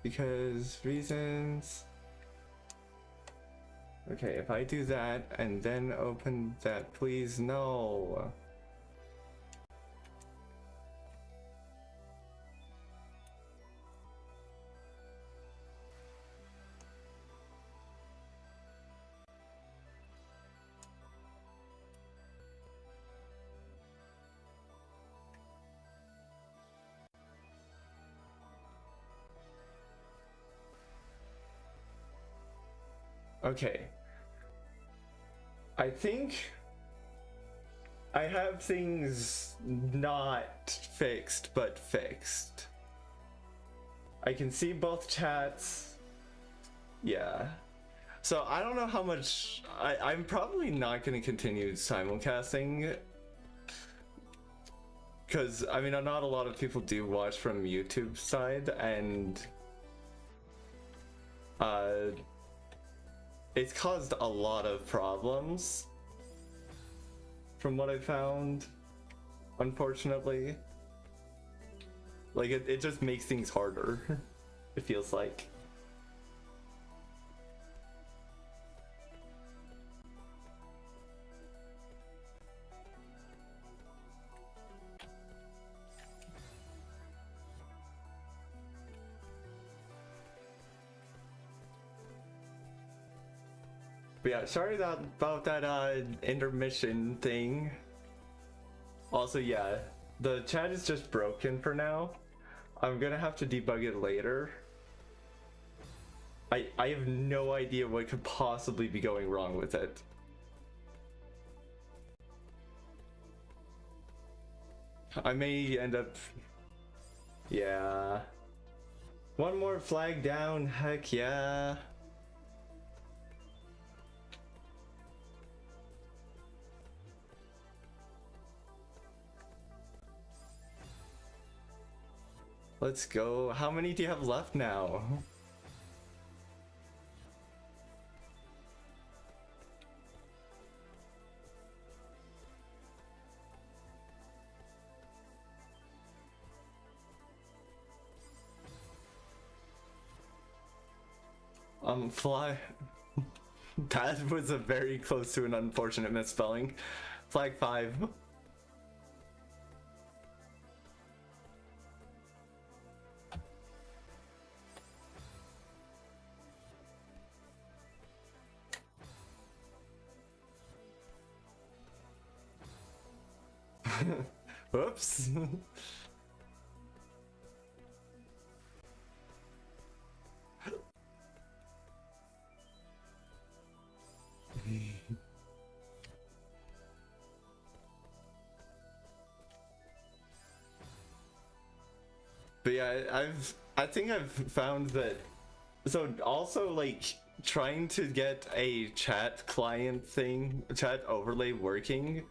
because reasons. Okay, if I do that and then open that, please no. Okay. I think I have things not fixed, but fixed. I can see both chats. Yeah. So I don't know how much... I'm probably not going to continue simulcasting. Because, I mean, not a lot of people do watch from YouTube side, and... it's caused a lot of problems. From what I found, unfortunately. Like, it just makes things harder, it feels like. But yeah, sorry about that intermission thing. Also, yeah, the chat is just broken for now. I'm gonna have to debug it later. I have no idea what could possibly be going wrong with it. I may end up... Yeah. One more flag down, heck yeah. Let's go. How many do you have left now? Fly. That was a very close to an unfortunate misspelling. Flag 5. Whoops. But yeah, I think I've found that, so also like trying to get a chat client thing, chat overlay working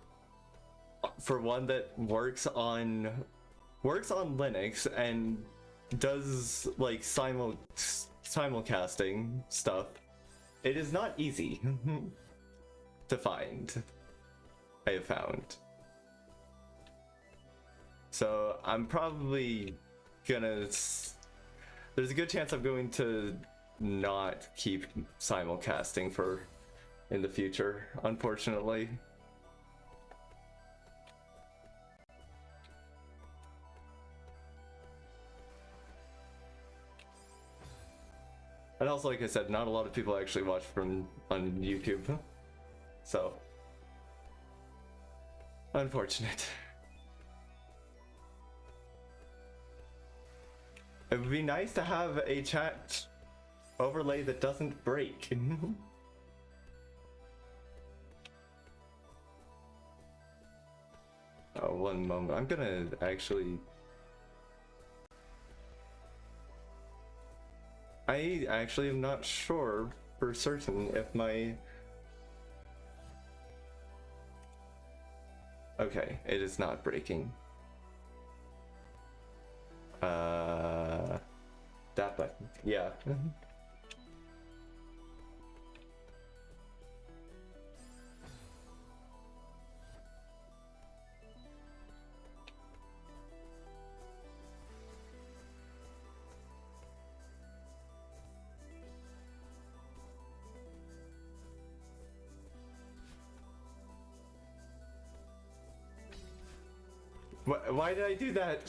for one that works on Linux and does like simulcasting stuff. It is not easy to find, I have found. So I'm probably gonna, there's a good chance I'm going to not keep simulcasting for in the future, unfortunately. And also, like I said, not a lot of people actually watch on YouTube, so unfortunate. It would be nice to have a chat overlay that doesn't break. Oh, one moment. I'm gonna actually... I actually am not sure for certain if my... Okay, it is not breaking. That button. Yeah. Why did I do that?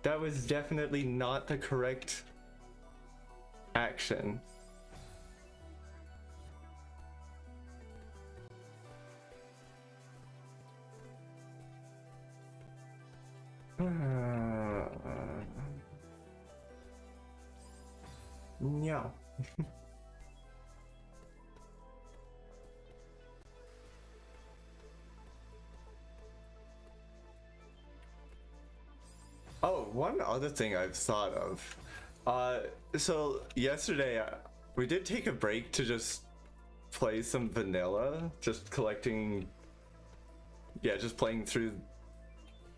That was definitely not the correct action. Yeah. Oh, one other thing I've thought of. So yesterday we did take a break to just play some vanilla, just collecting, yeah, just playing through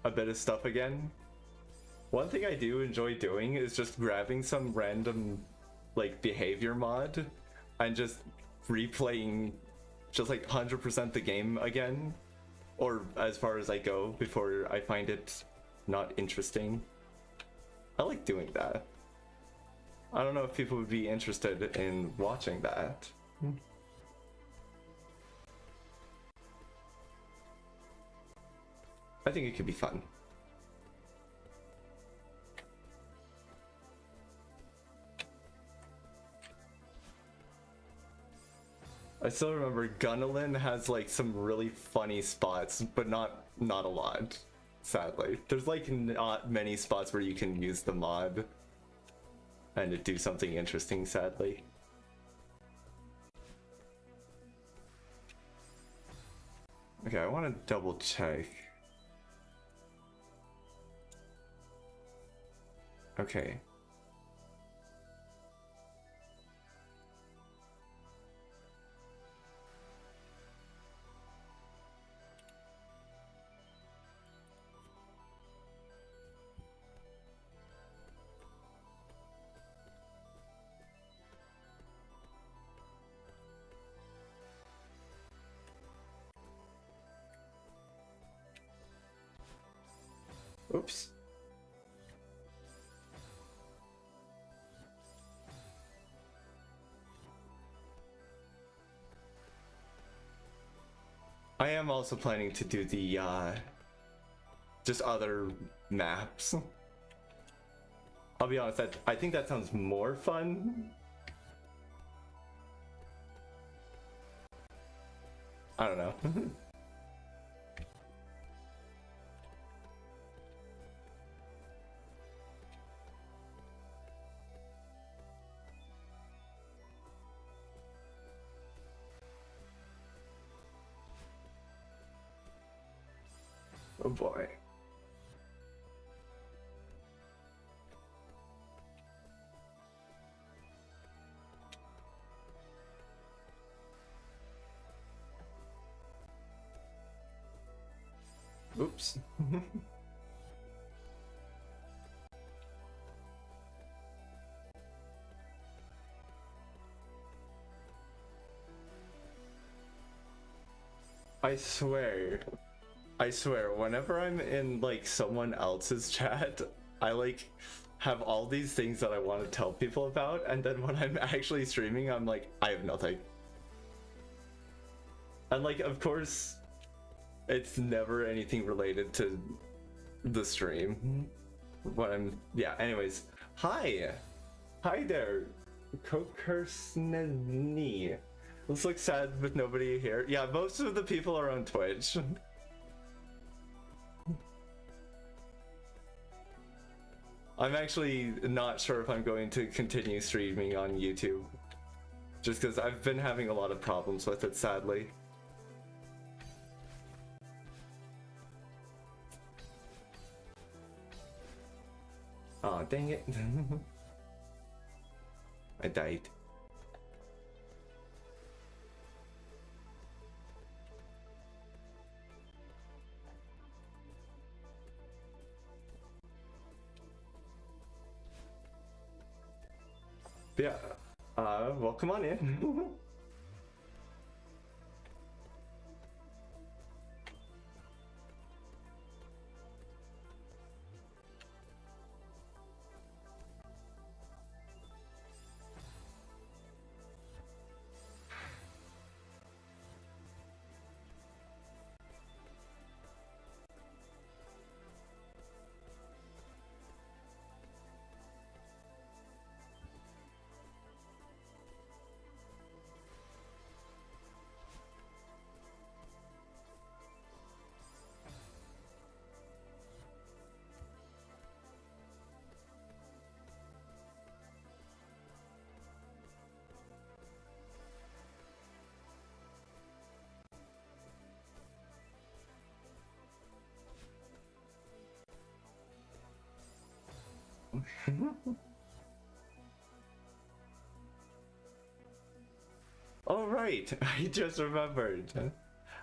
a bit of stuff again. One thing I do enjoy doing is just grabbing some random like behavior mod and just replaying just like 100% the game again, or as far as I go before I find it not interesting. I like doing that. I don't know if people would be interested in watching that. I think it could be fun. I still remember Gunnelin has like some really funny spots, but not a lot, sadly. There's like not many spots where you can use the mod and to do something interesting, sadly. Okay, I want to double check. Okay. Oops. I am also planning to do the just other maps. I'll be honest, I think that sounds more fun. I don't know. Oh boy. Oops. I swear, whenever I'm in like someone else's chat, I like have all these things that I want to tell people about, and then when I'm actually streaming, I'm like, I have nothing. And like, of course, it's never anything related to the stream. When I'm, yeah, anyways. Hi there, Kokersneni. This looks sad with nobody here. Yeah, most of the people are on Twitch. I'm actually not sure if I'm going to continue streaming on YouTube. Just because I've been having a lot of problems with it, sadly. Aw, oh, dang it. I died. Yeah, welcome on in. All right, I just remembered.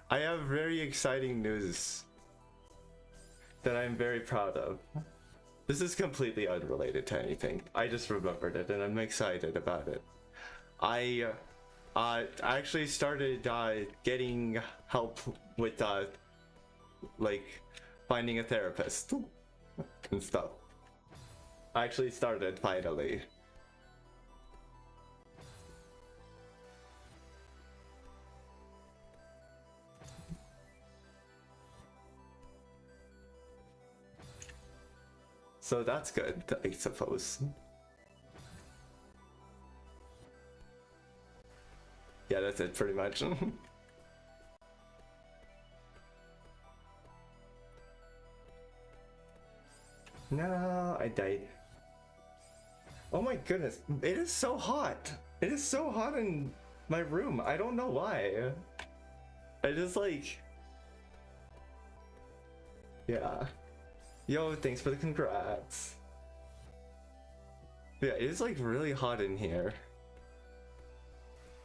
I have very exciting news that I'm very proud of. This is completely unrelated to anything. I just remembered it and I'm excited about it. I actually started getting help with like finding a therapist and stuff. I actually started finally. So that's good, I suppose. Yeah, that's it pretty much. No, I died. Oh my goodness, it is so hot. It is so hot in my room. I don't know why. I just like... Yeah. Yo, thanks for the congrats. Yeah, it is like really hot in here.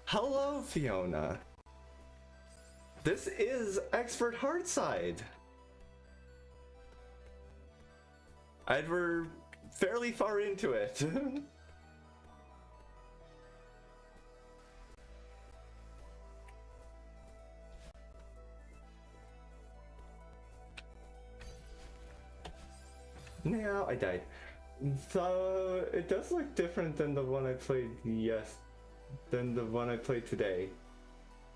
Hello, Fiona. This is Expert Heartside. We're fairly far into it. Now I died. So it does look different than the one I played than the one I played today.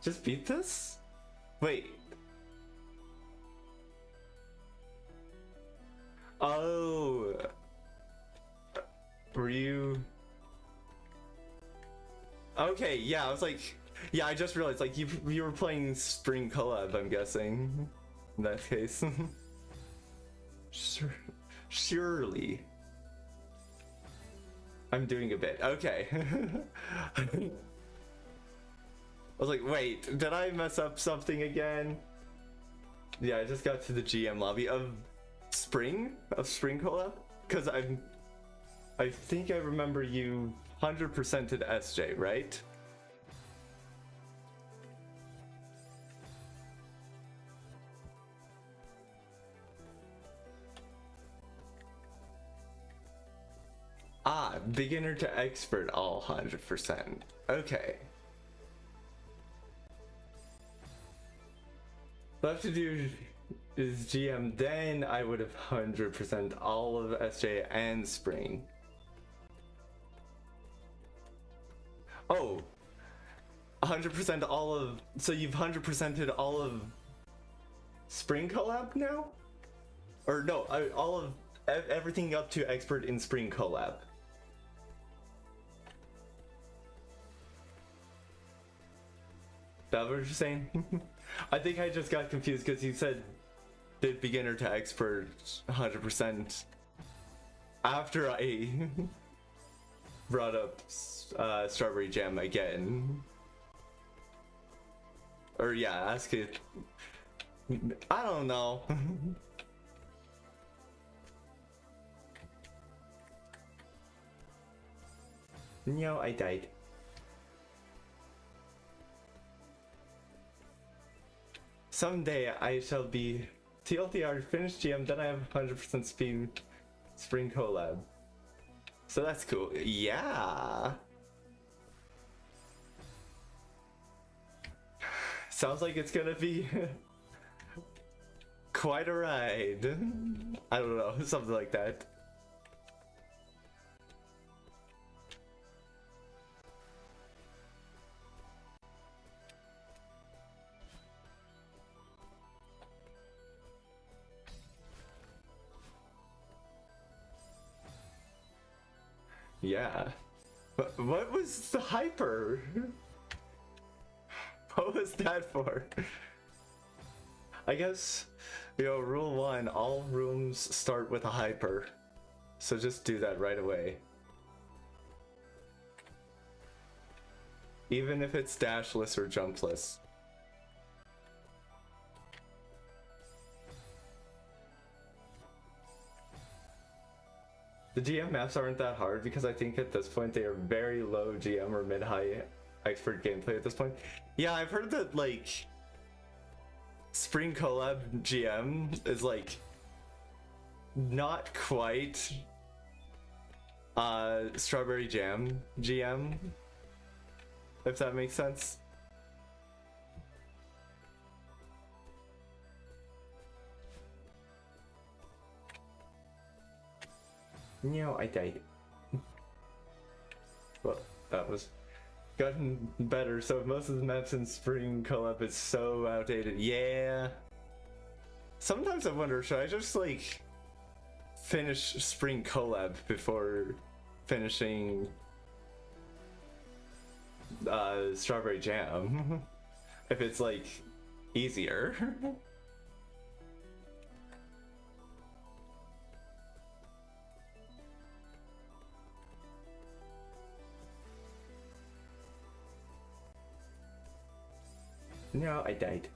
Just beat this? Wait, Oh, were you? Okay, yeah, I was like, yeah, I just realized like you were playing Spring Collab, I'm guessing. In that case. Sure, surely. I'm doing a bit. Okay. I was like, wait, did I mess up something again? Yeah, I just got to the GM lobby of Spring Collab, because I think I remember you 100%ed SJ, right? Ah, beginner to expert, all 100%. Okay. Left to do is GM, then I would have 100% all of SJ and Spring. Oh, 100% all of, so you've 100%ed all of Spring Collab now? Or no, all of everything up to expert in Spring Collab. That what you're saying? I think I just got confused because you said did beginner to expert 100% after I brought up Strawberry Jam again. Or yeah, ask it. I don't know. No, I died. Someday I shall be TLDR finished GM, then I have 100% Spring Collab. So that's cool. Yeah. Sounds like it's gonna be quite a ride. I don't know, something like that. Yeah. But what was the hyper? What was that for? I guess, you know, rule 1, all rooms start with a hyper. So just do that right away. Even if it's dashless or jumpless. The GM maps aren't that hard because I think at this point they are very low GM or mid-high expert gameplay at this point. Yeah, I've heard that like Spring Collab GM is like not quite Strawberry Jam GM, if that makes sense. No, I died. Well, that was gotten better. So most of the maps in Spring Collab is so outdated. Yeah. Sometimes I wonder, should I just like finish Spring Collab before finishing Strawberry Jam? If it's like easier. No, I died.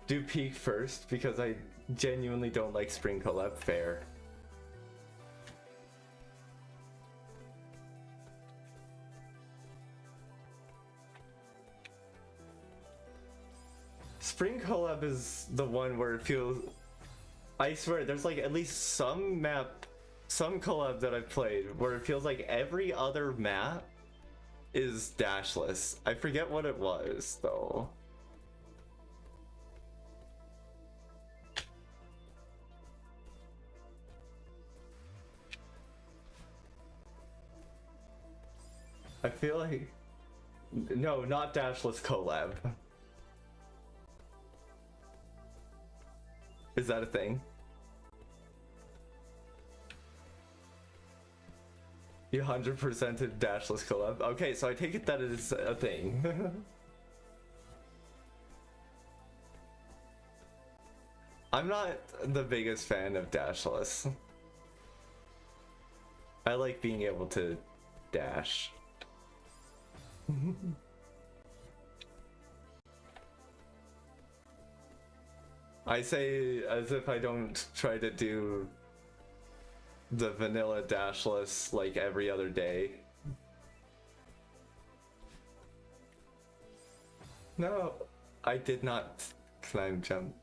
Do peak first because I genuinely don't like Spring Collab. Fair. Spring Collab is the one where it feels, I swear there's like at least some collab that I've played where it feels like every other map is dashless. I forget what it was though. I feel like... No, not Dashless collab. Is that a thing? You 100%ed Dashless collab? Okay, so I take it that it is a thing. I'm not the biggest fan of Dashless. I like being able to dash. I say as if I don't try to do the vanilla dashless like every other day. No, I did not climb jump.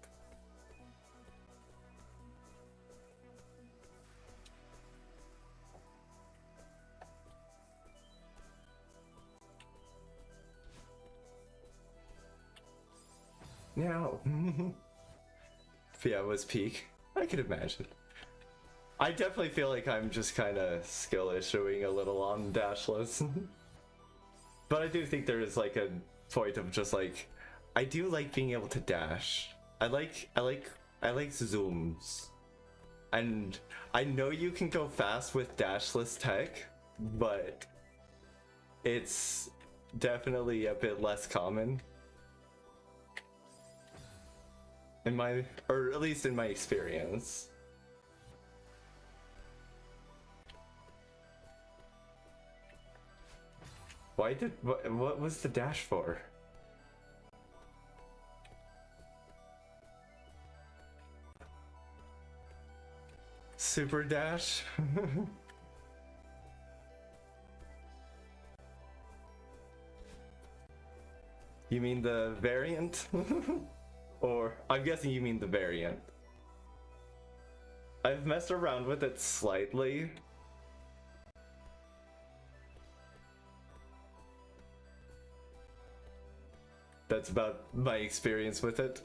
No. Yeah, it was peak. I could imagine. I definitely feel like I'm just kind of skill issuing a little on dashless. But I do think there is like a point of just like, I do like being able to dash. I like zooms. And I know you can go fast with dashless tech, but it's definitely a bit less common. In my, or at least in my experience. Why did, what was the dash for? Super dash? You mean the variant? Or, I'm guessing you mean the variant. I've messed around with it slightly. That's about my experience with it.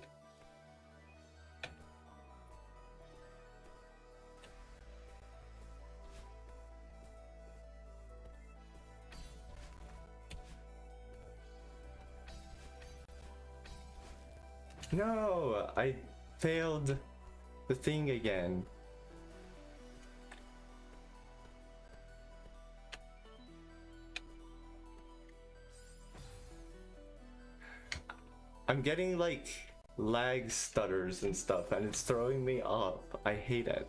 No, I failed the thing again. I'm getting like lag stutters and stuff and it's throwing me off. I hate it.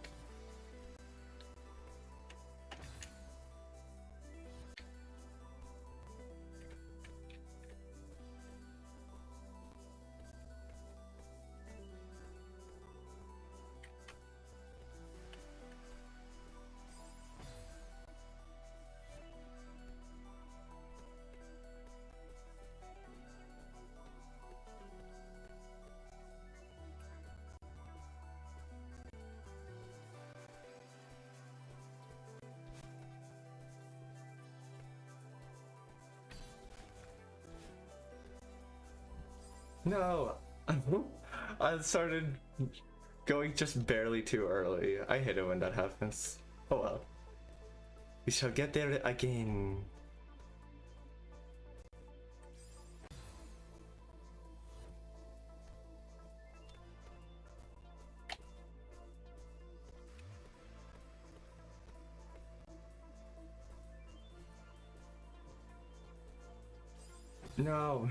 No, I started going just barely too early. I hate it when that happens. Oh well. We shall get there again. No.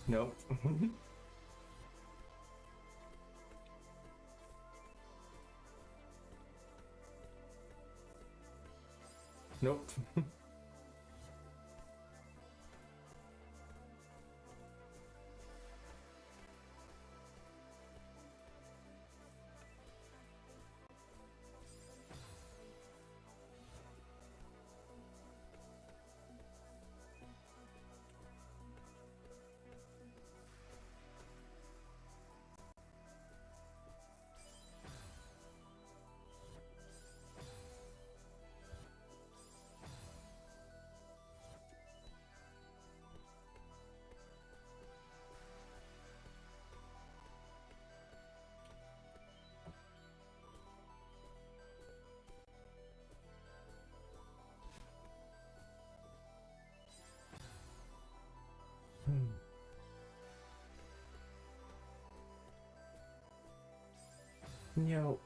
Nope. Nope. No.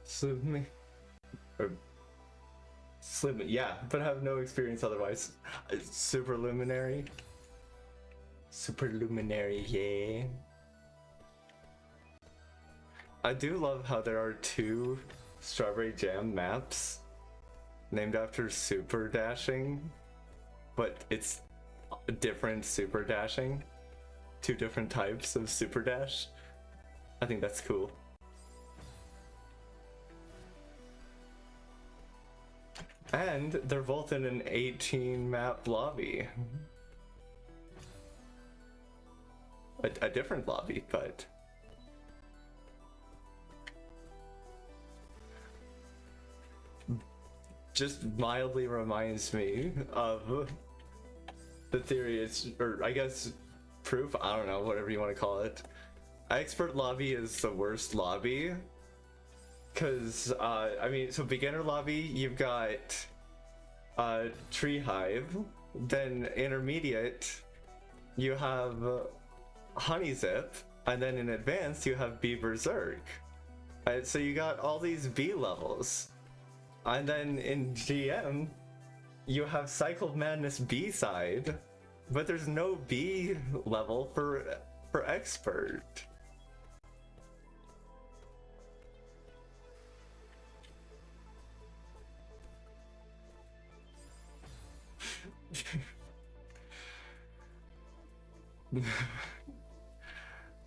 Slim, or slim, yeah, but have no experience otherwise. Superluminary. Superluminary, yeah. I do love how there are two Strawberry Jam maps named after super dashing, but it's different super dashing. Two different types of super dash. I think that's cool. And they're both in an 18 map lobby. A different lobby, but just mildly reminds me of the theory is, or I guess proof, I don't know, whatever you want to call it. Expert lobby is the worst lobby. Cause, I mean, so beginner lobby, you've got Tree Hive, then intermediate, you have Honey Zip, and then in advanced, you have Bee Berserk. So you got all these B levels. And then in GM, you have Cycle Madness B side, but there's no B level for expert.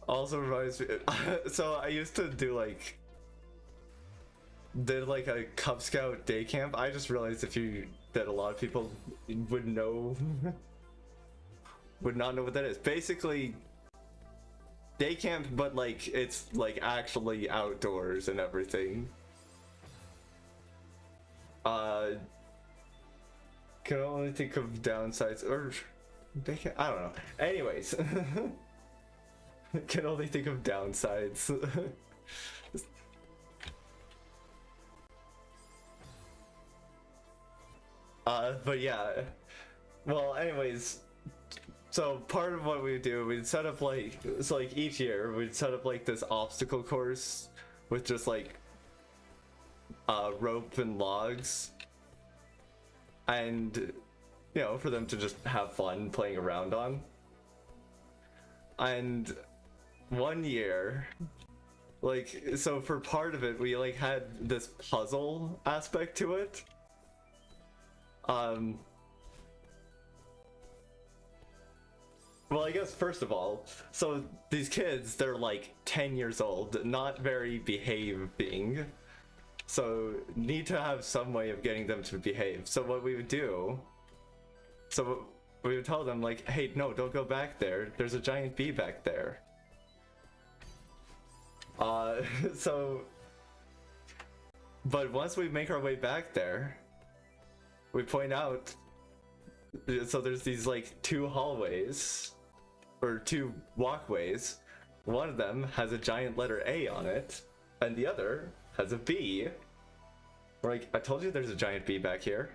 Also reminds me, so I used to do like a Cub Scout day camp. I just realized that a lot of people would not know what that is. Basically day camp, but like it's like actually outdoors and everything. Can only think of downsides, or they can, I don't know. Anyways, can only think of downsides. But yeah. Well, anyways, so part of what we do, we'd set up like, so like each year we'd set up like this obstacle course with just like rope and logs, and you know, for them to just have fun playing around on. And one year, like, so for part of it we like had this puzzle aspect to it. Well, I guess first of all, so these kids, they're like 10 years old, not very behaving, so need to have some way of getting them to behave. So what we would do, so we would tell them like, hey, no, don't go back there, there's a giant bee back there. So, but once we make our way back there, we point out, so there's these like two hallways, or two walkways. One of them has a giant letter A on it, and the other has a B. We're like, I told you there's a giant B back here.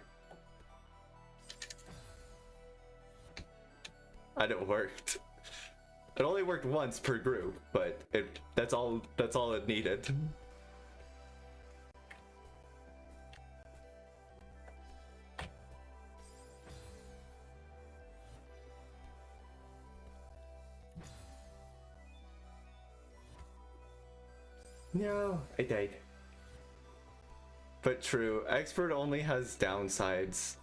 And it worked. It only worked once per group, but that's all it needed. No, I died. But true, expert only has downsides.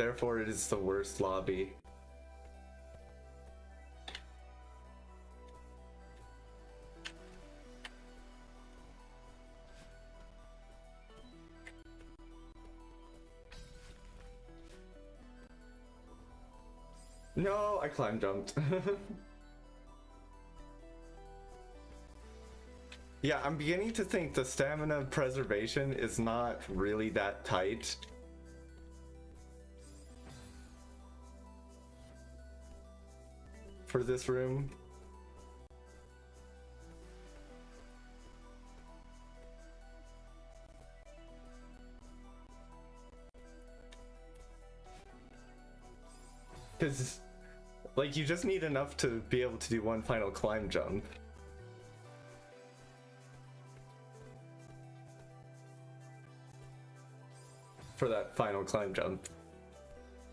Therefore, it is the worst lobby. No, I climb jumped. Yeah, I'm beginning to think the stamina preservation is not really that tight. For this room. Because, like, you just need enough to be able to do one final climb jump. For that final climb jump.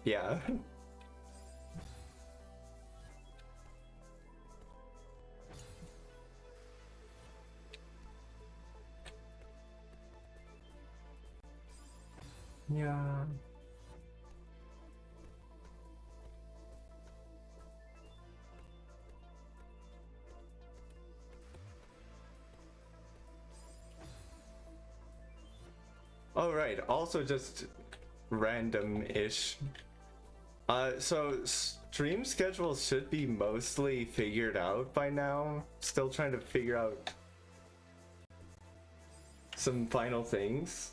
Yeah. Yeah. Oh, right. Also just random-ish. So stream schedules should be mostly figured out by now. Still trying to figure out some final things.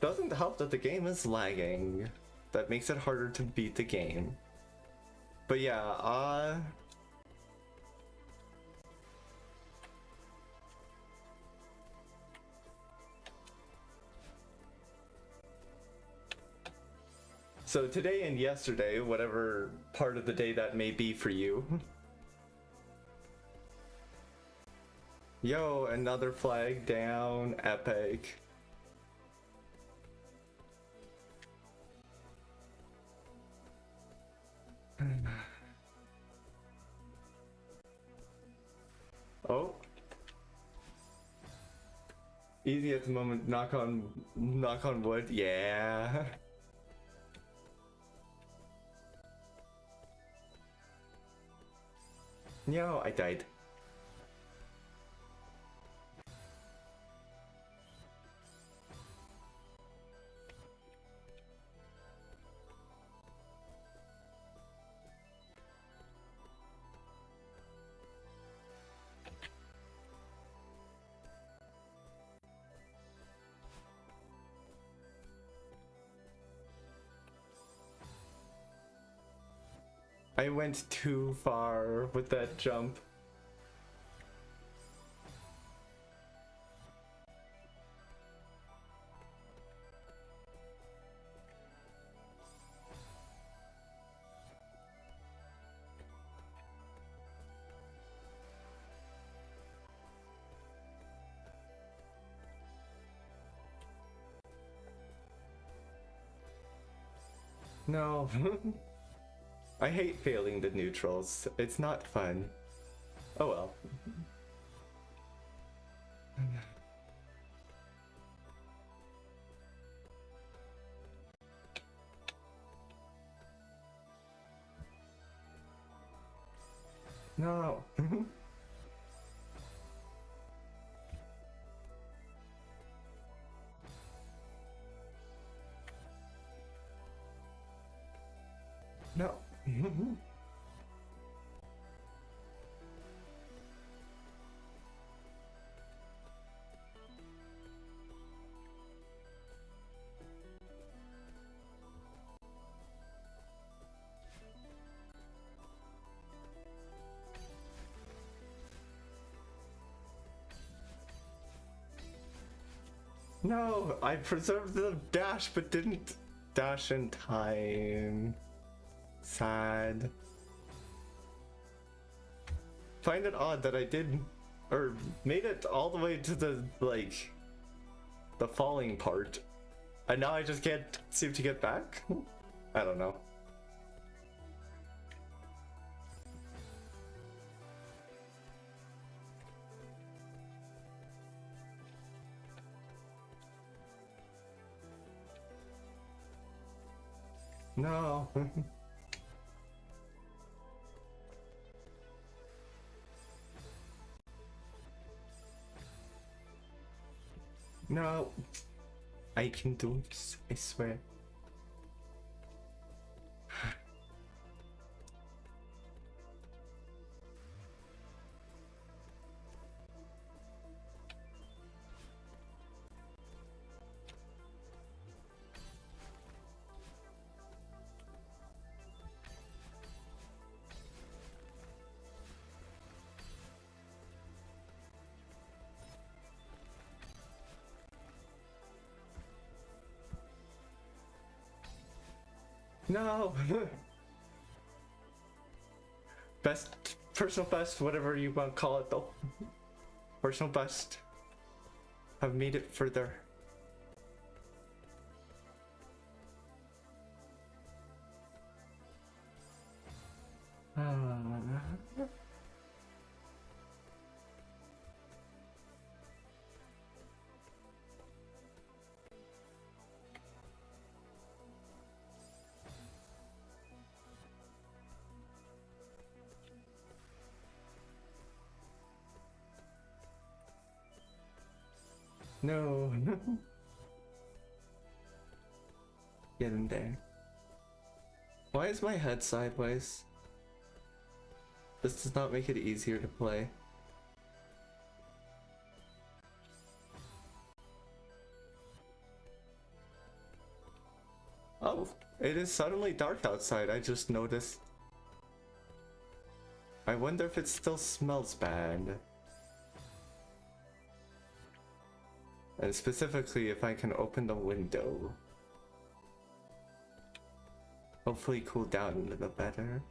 Doesn't help that the game is lagging. That makes it harder to beat the game. But yeah, so today and yesterday, whatever part of the day that may be for you. Yo, another flag down, epic. Oh. Easy at the moment, knock on wood, yeah. No, I died. I went too far with that jump. No. I hate failing the neutrals. It's not fun. Oh well. No. No. No, I preserved the dash but didn't dash in time. Sad. Find it odd that I did, or made it all the way to the, like, the falling part. And now I just can't seem to get back? I don't know. No. No. I can do this, I swear. No. Best, personal best, whatever you want to call it though. Personal best. I've made it further. No. Get in there. Why is my head sideways? This does not make it easier to play. Oh, it is suddenly dark outside, I just noticed. I wonder if it still smells bad. And specifically if I can open the window. Hopefully cool down a little better.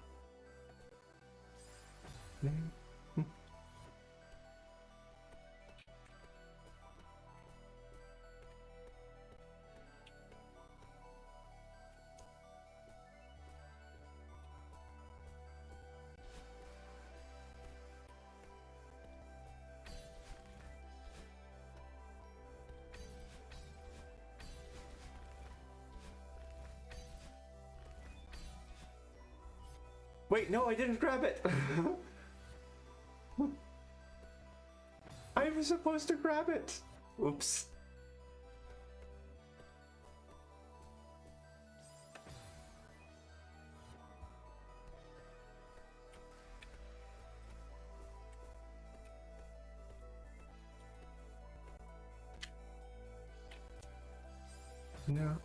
Wait, no, I didn't grab it! I was supposed to grab it! Oops. No.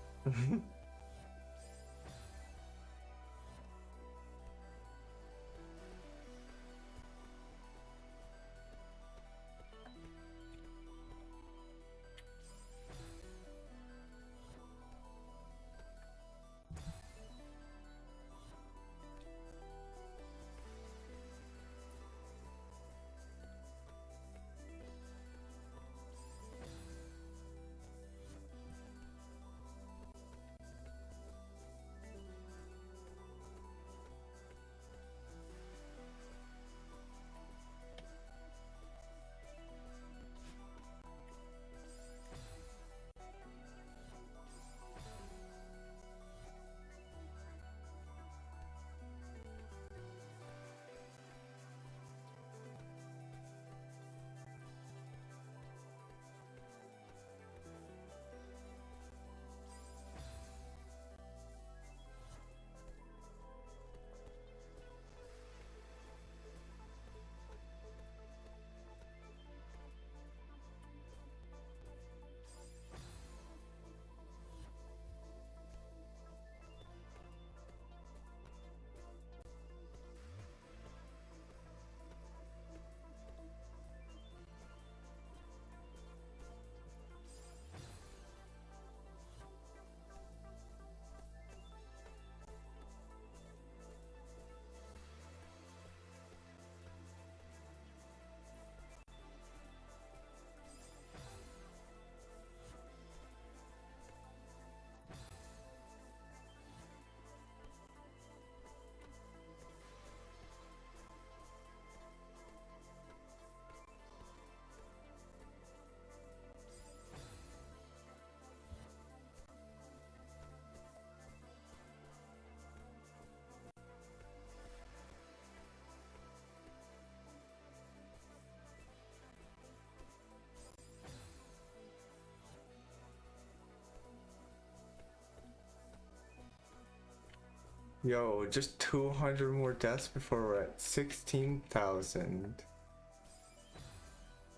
Yo, just 200 more deaths before we're at 16,000.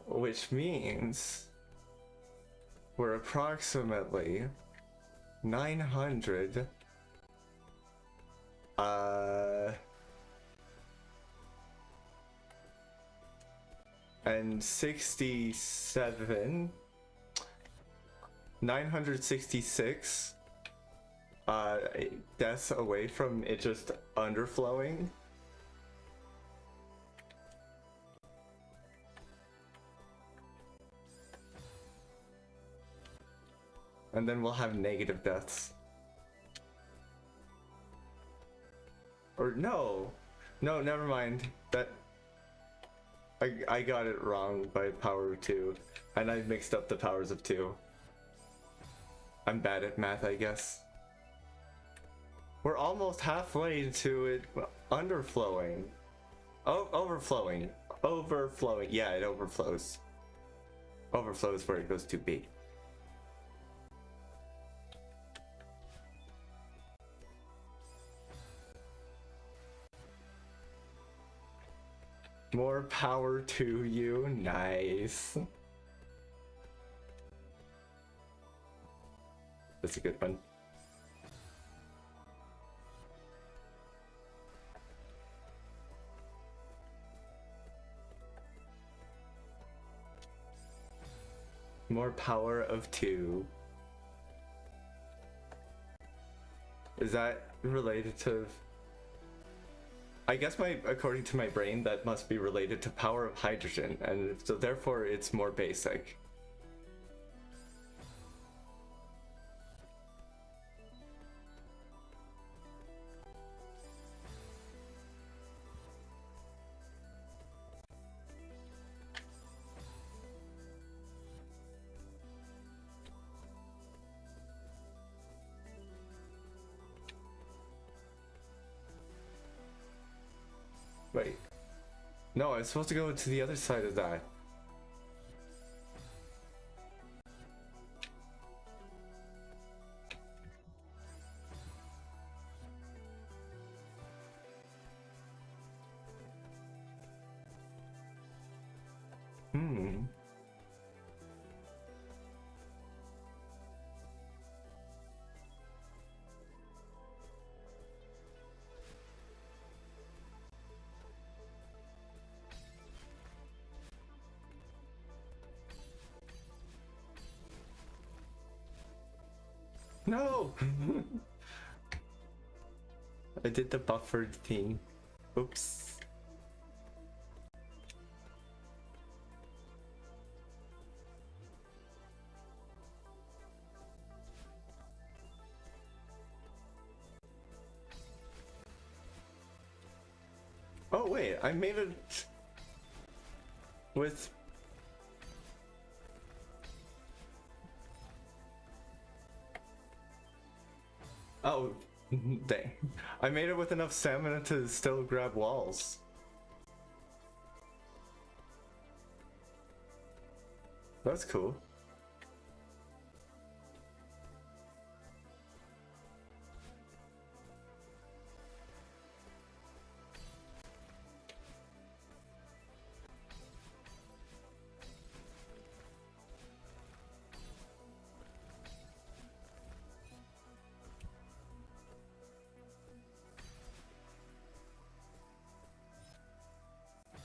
Which means we're approximately 900 and 67 966 deaths away from it just underflowing. And then we'll have negative deaths. Or no, never mind. That I got it wrong by power of 2, and I mixed up the powers of 2. I'm bad at math, I guess. We're almost halfway to it underflowing. Oh, overflowing. Overflowing. Yeah, it overflows. Overflows where it goes too big. More power to you. Nice. That's a good one. More power of 2. Is that related to... I guess according to my brain, that must be related to power of hydrogen, and so therefore it's more basic. Wait. No, I'm supposed to go to the other side of that. No! I did the buffered thing. Oops. Oh wait, I made it with... Oh, dang. I made it with enough stamina to still grab walls. That's cool.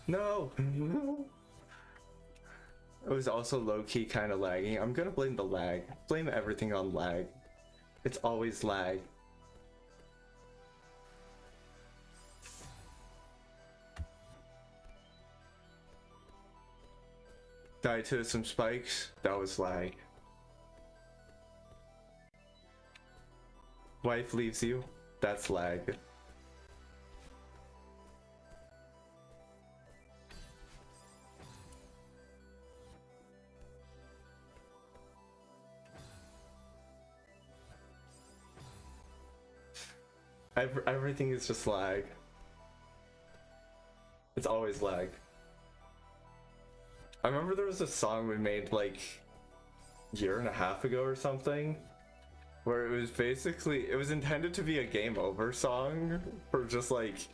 No! It was also low-key kind of lagging. I'm gonna blame the lag. Blame everything on lag. It's always lag. Died to some spikes. That was lag. Wife leaves you. That's lag. Everything is just lag. It's always lag. I remember there was a song we made like a year and a half ago or something where it was basically, it was intended to be a game over song for just like,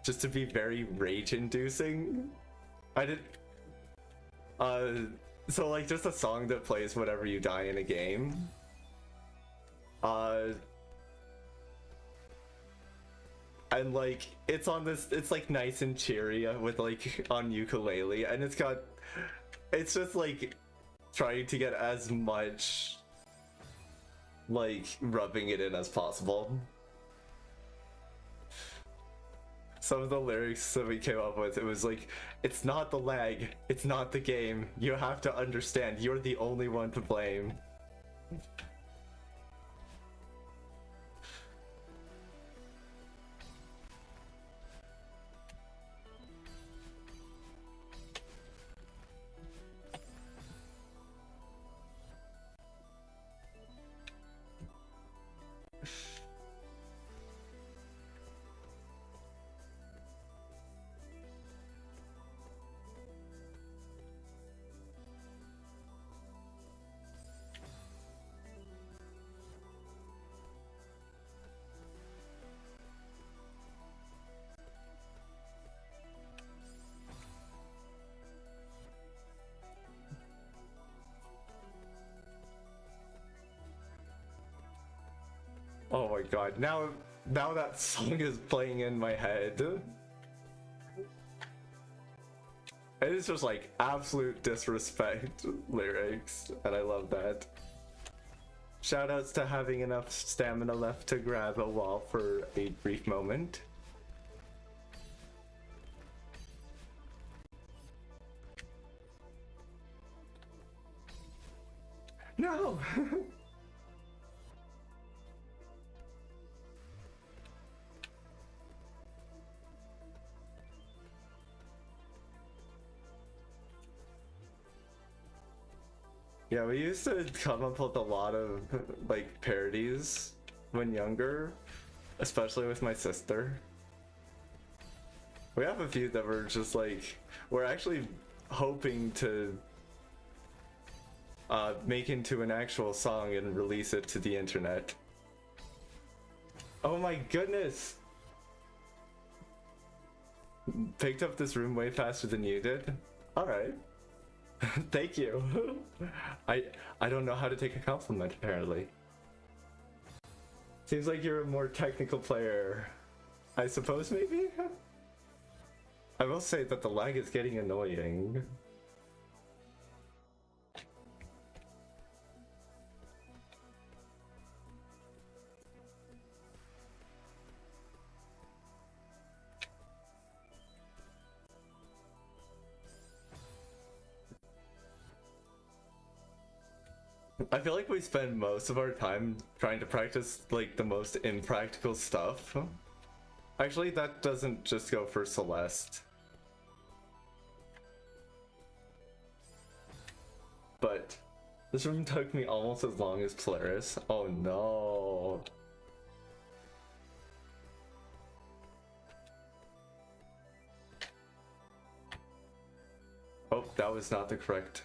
just to be very rage inducing. I did, so like just a song that plays whenever you die in a game. And like it's on this, it's like nice and cheery with like on ukulele, and it's just like trying to get as much like rubbing it in as possible. Some of the lyrics that we came up with, it was like, it's not the lag, it's not the game, you have to understand, you're the only one to blame. Oh my god, now that song is playing in my head. It is just like absolute disrespect lyrics, and I love that. Shoutouts to having enough stamina left to grab a wall for a brief moment. No! Yeah, we used to come up with a lot of like parodies when younger, especially with my sister. We have a few that were just like, we're actually hoping to make into an actual song and release it to the internet. Oh my goodness! Picked up this room way faster than you did? Alright. Thank you. I don't know how to take a compliment, apparently. Seems like you're a more technical player. I suppose, maybe? I will say that the lag is getting annoying. I feel like we spend most of our time trying to practice like the most impractical stuff. Actually, that doesn't just go for Celeste. But this room took me almost as long as Polaris. Oh no. Oh, that was not the correct.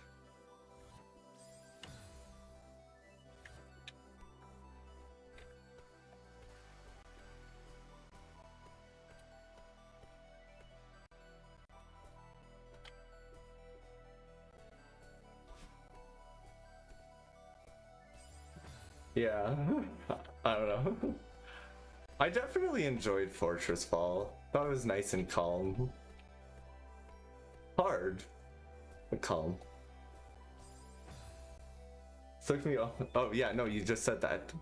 Yeah, I don't know. I definitely enjoyed Fortress Fall. Thought it was nice and calm. Hard, but calm. Took me off. Oh yeah, no, you just said that.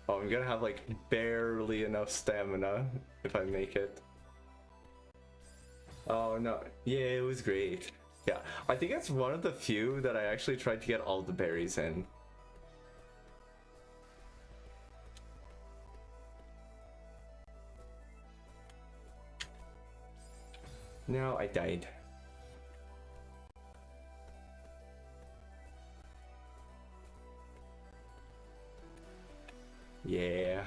Oh, I'm gonna have like barely enough stamina if I make it. Oh no, yeah, it was great. Yeah, I think it's one of the few that I actually tried to get all the berries in. No, I died. Yeah.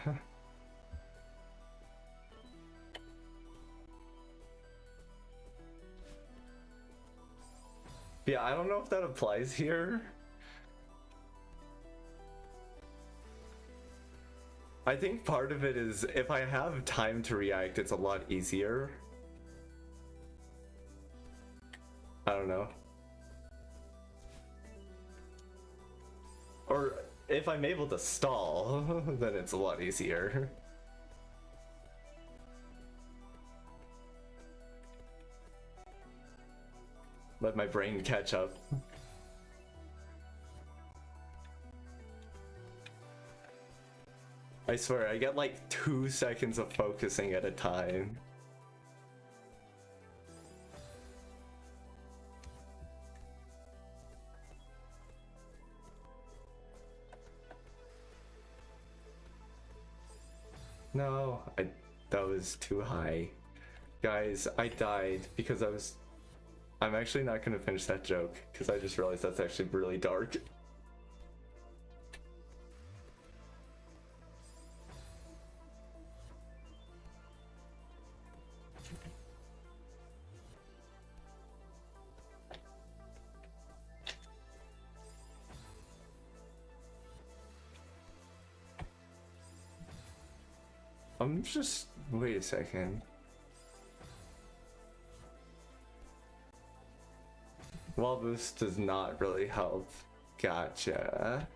Yeah, I don't know if that applies here. I think part of it is if I have time to react, it's a lot easier. I don't know. Or if I'm able to stall, then it's a lot easier. Let my brain catch up. I swear, I get like 2 seconds of focusing at a time. No, that was too high. Guys, I died because I'm actually not gonna finish that joke because I just realized that's actually really dark. Wait a second. Wall boost does not really help. Gotcha.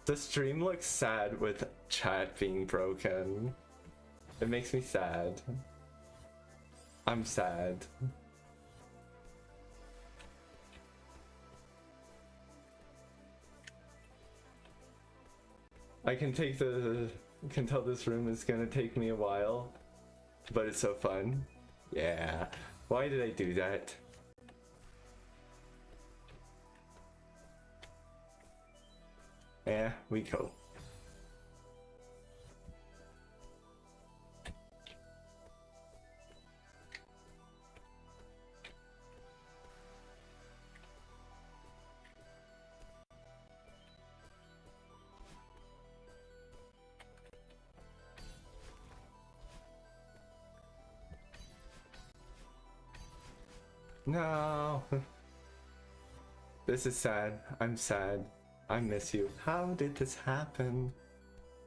The stream looks sad with chat being broken. It makes me sad. I'm sad. I can tell this room is gonna take me a while, but it's so fun. Yeah. Why did I do that? Yeah, we go. No. This is sad. I'm sad. I miss you. How did this happen?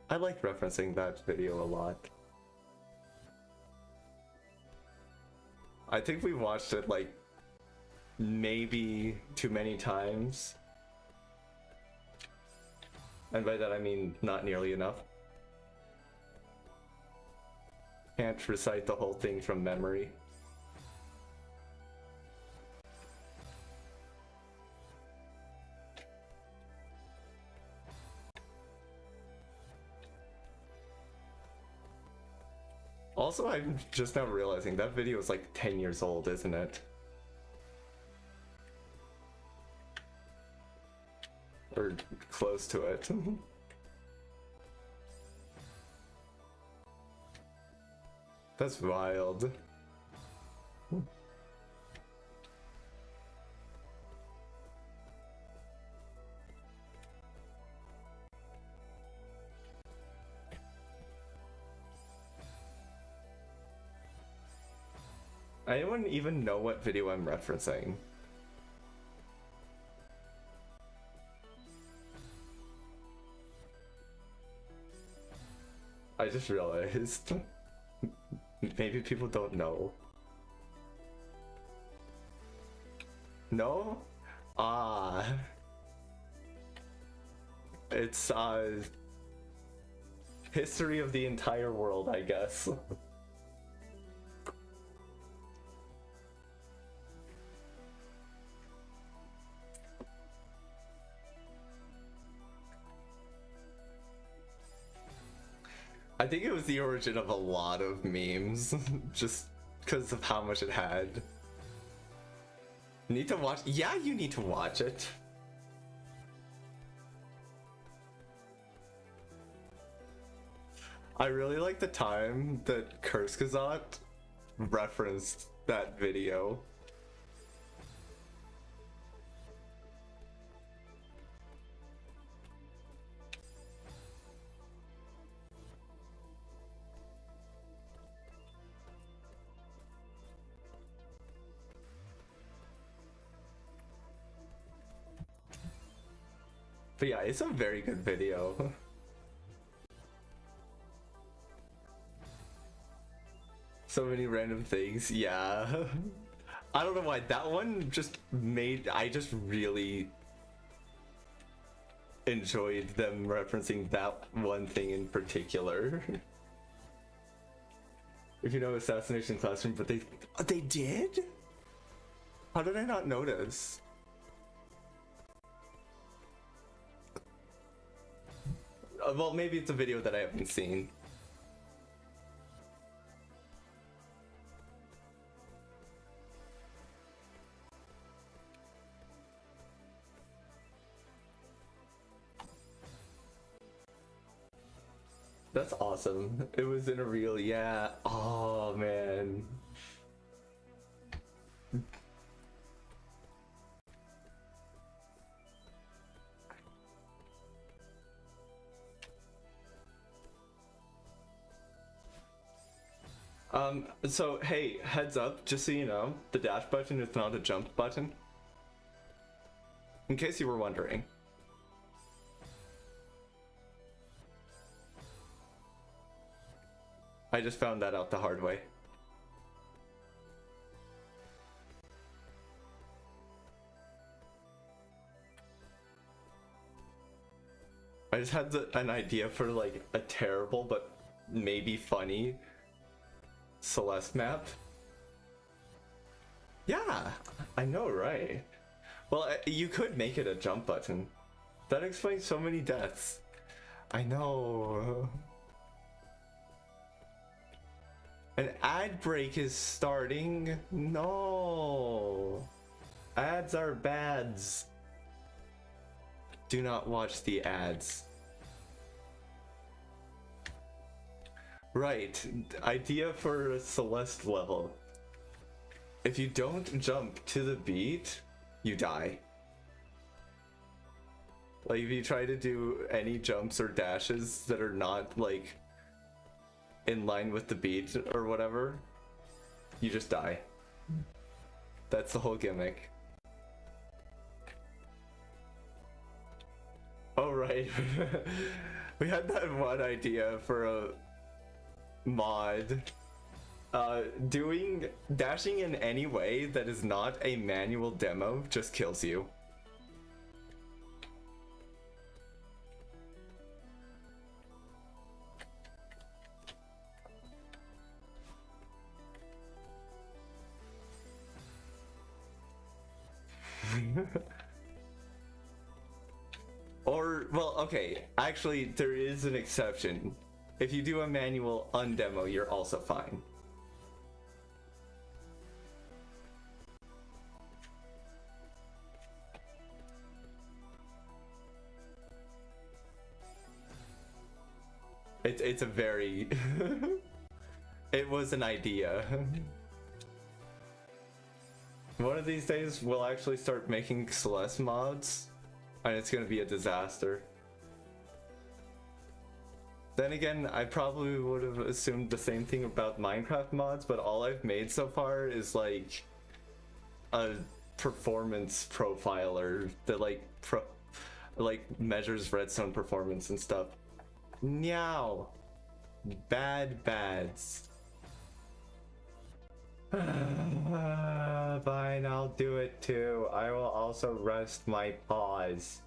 I like referencing that video a lot. I think we watched it like maybe too many times. And by that I mean not nearly enough. Can't recite the whole thing from memory. Also, I'm just now realizing that video is like 10 years old, isn't it? Or close to it. That's wild. I don't even know what video I'm referencing. I just realized. Maybe people don't know. No? Ah. It's, history of the entire world, I guess. I think it was the origin of a lot of memes, just because of how much it had. Need to watch? Yeah, you need to watch it. I really like the time that Kurskazot referenced that video. But yeah, it's a very good video. So many random things, yeah. I don't know why that one just made, I just really enjoyed them referencing that one thing in particular. If you know Assassination Classroom, but they did? How did I not notice? Well, maybe it's a video that I haven't seen. That's awesome. It was in a reel, yeah. Oh man. So hey, heads up, just so you know, the dash button is not a jump button. In case you were wondering. I just found that out the hard way. I just had an idea for like a terrible but maybe funny Celeste map. Yeah, I know, right? Well, you could make it a jump button. That explains so many deaths. I know. An ad break is starting. No. Ads are bads. Do not watch the ads. Right, idea for a Celeste level. If you don't jump to the beat, you die. Like if you try to do any jumps or dashes that are not like in line with the beat or whatever, you just die. That's the whole gimmick. Oh right. We had that one idea for a mod. Dashing in any way that is not a manual demo just kills you. Or, well, okay, actually there is an exception. If you do a manual undemo, you're also fine. It's a very... It was an idea. One of these days we'll actually start making Celeste mods, and it's gonna be a disaster. Then again, I probably would have assumed the same thing about Minecraft mods, but all I've made so far is like a performance profiler that like measures redstone performance and stuff. Meow. Bad bads. Fine, I'll do it too. I will also rest my paws.